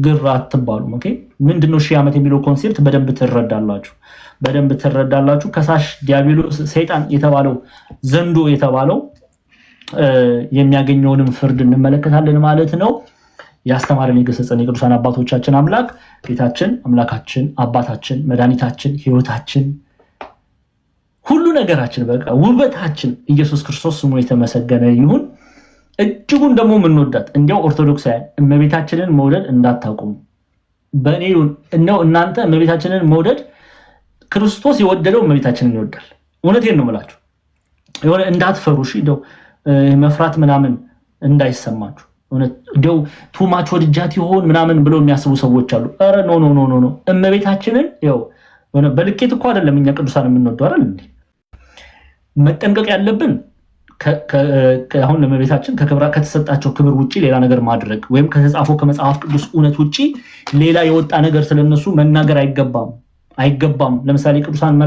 ግራ አትባሉ። ኦኬ፣ ምንድነው ሺህ ዓመት የሚለው ኮንሴፕት በደንብ ትረዳላችሁ። ከሳሽ ዲያብሎስ ሰይጣን የተባለው ዘንዶ የተባለው የሚያገኘውንም ፍርድ እንመለከታለን ማለት ነው። ያስተማረን የገሰጸን የቅዱሳን አባቶቻችን አምላክ ጌታችን አምላካችን አባታችን መድኃኒታችን ሕይወታችን ሁሉ ነገራችን በቃ ውበታችን ኢየሱስ ክርስቶስ ስሙ የተመሰገነ ይሁን። እጅጉን ደግሞ የምንወዳት እንዲያው ኦርቶዶክሳውያን እመቤታችንን መውደድ እንዳታቆሙ። በእኔ ነው እናንተ እመቤታችንን መውደድ ክርስቶስ የወደደው እመቤታችንን ይወዳል። እውነቴን ነው የምላችሁ። የሆነ እንዳትፈሩ እሺ፣ እንደው መፍራት ምናምን እንዳይሰማችሁ። እንደው ቱማች ወድጃት ይሆን ምናምን ብለው የሚያስቡ ሰዎች አሉ። ኧረ ኖ እመቤታችንን ያው በልኬት እኮ አይደለም እኛ ቅዱሳን የምንወደው አይደል እንዴ? መጠንቀቅ ያለብን አሁን ለእመቤታችን ከክብራ ከተሰጣቸው ክብር ውጪ ሌላ ነገር ማድረግ ወይም ከተጻፈው ከመጽሐፍ ቅዱስ እውነት ውጪ ሌላ የወጣ ነገር ስለነሱ መናገር አይገባም። ለምሳሌ ቅዱሳን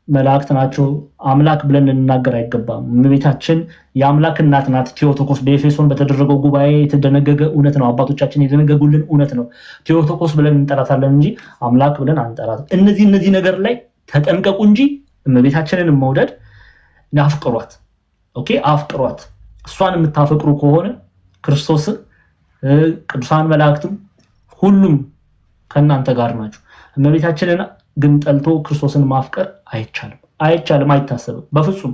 መላእክት ናቸው አምላክ ብለን ልንናገር አይገባም። እመቤታችን የአምላክ እናት ናት። ቴዎቶኮስ በኤፌሶን በተደረገው ጉባኤ የተደነገገ እውነት ነው። አባቶቻችን የደነገጉልን እውነት ነው። ቴዎቶኮስ ብለን እንጠራታለን እንጂ አምላክ ብለን አንጠራትም። እነዚህ ነገር ላይ ተጠንቀቁ እንጂ እመቤታችንን መውደድ አፍቅሯት። ኦኬ፣ አፍቅሯት። እሷን የምታፈቅሩ ከሆነ ክርስቶስ ቅዱሳን መላእክትም ሁሉም ከእናንተ ጋር ናቸው። እመቤታችንን ግን ጠልቶ ክርስቶስን ማፍቀር አይቻልም፣ አይታሰብም በፍጹም።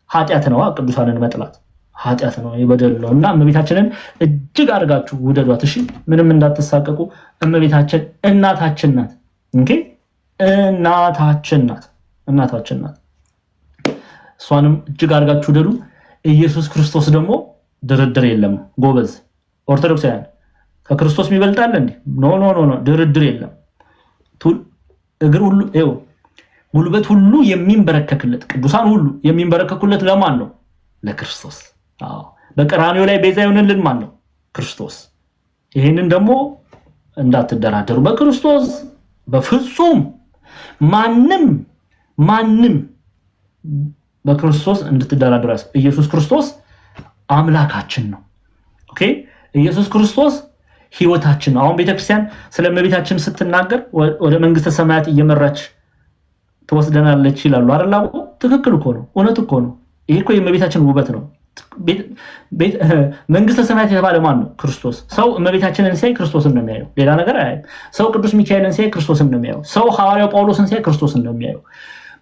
ኃጢአት ነው ቅዱሳንን መጥላት፣ ኃጢአት ነው፣ ይበደል ነው። እና እመቤታችንን እጅግ አድርጋችሁ ውደዷት። እሺ ምንም እንዳትሳቀቁ። እመቤታችን እናታችን ናት። ኦኬ እናታችን ናት፣ እናታችን ናት። እሷንም እጅግ አድርጋችሁ ውደዱ። ኢየሱስ ክርስቶስ ደግሞ ድርድር የለም ጎበዝ ኦርቶዶክሳውያን። ከክርስቶስ የሚበልጣል እንዴ? ኖ ኖ ኖ፣ ድርድር የለም። እግር ሁሉ ይኸው ጉልበት ሁሉ የሚንበረከክለት ቅዱሳን ሁሉ የሚንበረከኩለት ለማን ነው? ለክርስቶስ። አዎ በቀራንዮ ላይ ቤዛ ይሆንልን ማን ነው? ክርስቶስ። ይሄንን ደግሞ እንዳትደራደሩ በክርስቶስ በፍጹም ማንም በክርስቶስ እንድትደራደሩ። ኢየሱስ ክርስቶስ አምላካችን ነው። ኦኬ ኢየሱስ ክርስቶስ ህይወታችን ነው። አሁን ቤተክርስቲያን ስለ እመቤታችን ስትናገር ወደ መንግስተ ሰማያት እየመራች ትወስደናለች ይላሉ አይደል? ትክክል እኮ ነው፣ እውነት እኮ ነው። ይሄ እኮ የእመቤታችን ውበት ነው። መንግስተ ሰማያት የተባለ ማን ነው? ክርስቶስ። ሰው እመቤታችንን ሲያይ ክርስቶስን ነው የሚያየው፣ ሌላ ነገር አያይም። ሰው ቅዱስ ሚካኤልን ሲያይ ክርስቶስን ነው የሚያየው። ሰው ሐዋርያው ጳውሎስን ሲያይ ክርስቶስን ነው የሚያየው።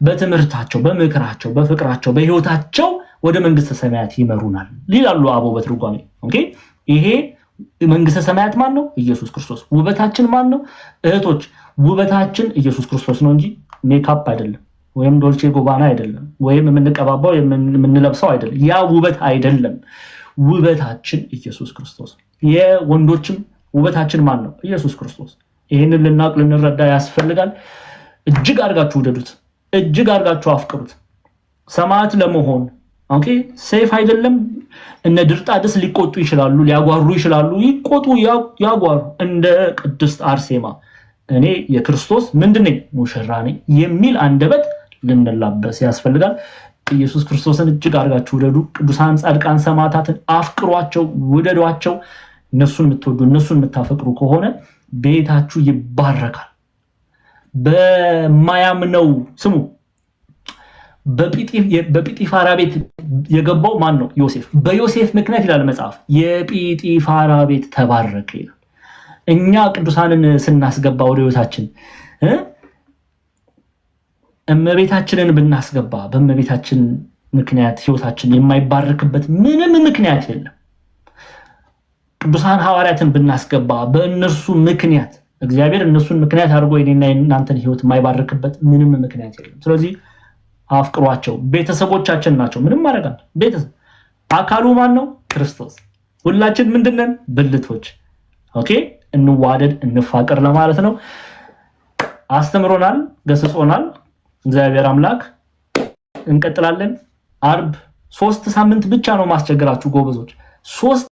በትምህርታቸው፣ በምክራቸው፣ በፍቅራቸው፣ በህይወታቸው ወደ መንግስተ ሰማያት ይመሩናል ይላሉ አበው በትርጓሜ። ኦኬ ይሄ መንግስተ ሰማያት ማን ነው? ኢየሱስ ክርስቶስ። ውበታችን ማን ነው? እህቶች ውበታችን ኢየሱስ ክርስቶስ ነው እንጂ ሜካፕ አይደለም፣ ወይም ዶልቼ ጎባና አይደለም፣ ወይም የምንቀባባው የምንለብሰው አይደለም። ያ ውበት አይደለም። ውበታችን ኢየሱስ ክርስቶስ። የወንዶችም ውበታችን ማን ነው? ኢየሱስ ክርስቶስ። ይሄንን ልናውቅ ልንረዳ ያስፈልጋል። እጅግ አድርጋችሁ ውደዱት፣ እጅግ አድርጋችሁ አፍቅሩት። ሰማዕት ለመሆን ኦኬ ሴፍ አይደለም። እነ ድርጣድስ ሊቆጡ ይችላሉ፣ ሊያጓሩ ይችላሉ። ይቆጡ፣ ያጓሩ። እንደ ቅድስት አርሴማ እኔ የክርስቶስ ምንድነኝ? ሙሽራ ነኝ የሚል አንደበት ልንላበስ ያስፈልጋል። ኢየሱስ ክርስቶስን እጅግ አድርጋችሁ ውደዱ። ቅዱሳን ጻድቃን ሰማዕታትን አፍቅሯቸው፣ ውደዷቸው። እነሱን የምትወዱ እነሱን የምታፈቅሩ ከሆነ ቤታችሁ ይባረካል። በማያምነው ስሙ በጲጢፋራ ቤት የገባው ማን ነው? ዮሴፍ። በዮሴፍ ምክንያት ይላል መጽሐፍ የጲጢፋራ ቤት ተባረከ ይላል። እኛ ቅዱሳንን ስናስገባ ወደ ህይወታችን እመቤታችንን ብናስገባ በእመቤታችን ምክንያት ህይወታችን የማይባረክበት ምንም ምክንያት የለም። ቅዱሳን ሐዋርያትን ብናስገባ በእነርሱ ምክንያት እግዚአብሔር እነሱን ምክንያት አድርጎ የኔና የእናንተን ህይወት የማይባረክበት ምንም ምክንያት የለም። ስለዚህ አፍቅሯቸው። ቤተሰቦቻችን ናቸው። ምንም ማረጋል። ቤተሰብ አካሉ ማን ነው? ክርስቶስ። ሁላችን ምንድነን? ብልቶች። ኦኬ እንዋደድ፣ እንፋቀር ለማለት ነው። አስተምሮናል፣ ገስጾናል እግዚአብሔር አምላክ። እንቀጥላለን። አርብ 3 ሳምንት ብቻ ነው ማስቸገራችሁ ጎበዞች። 3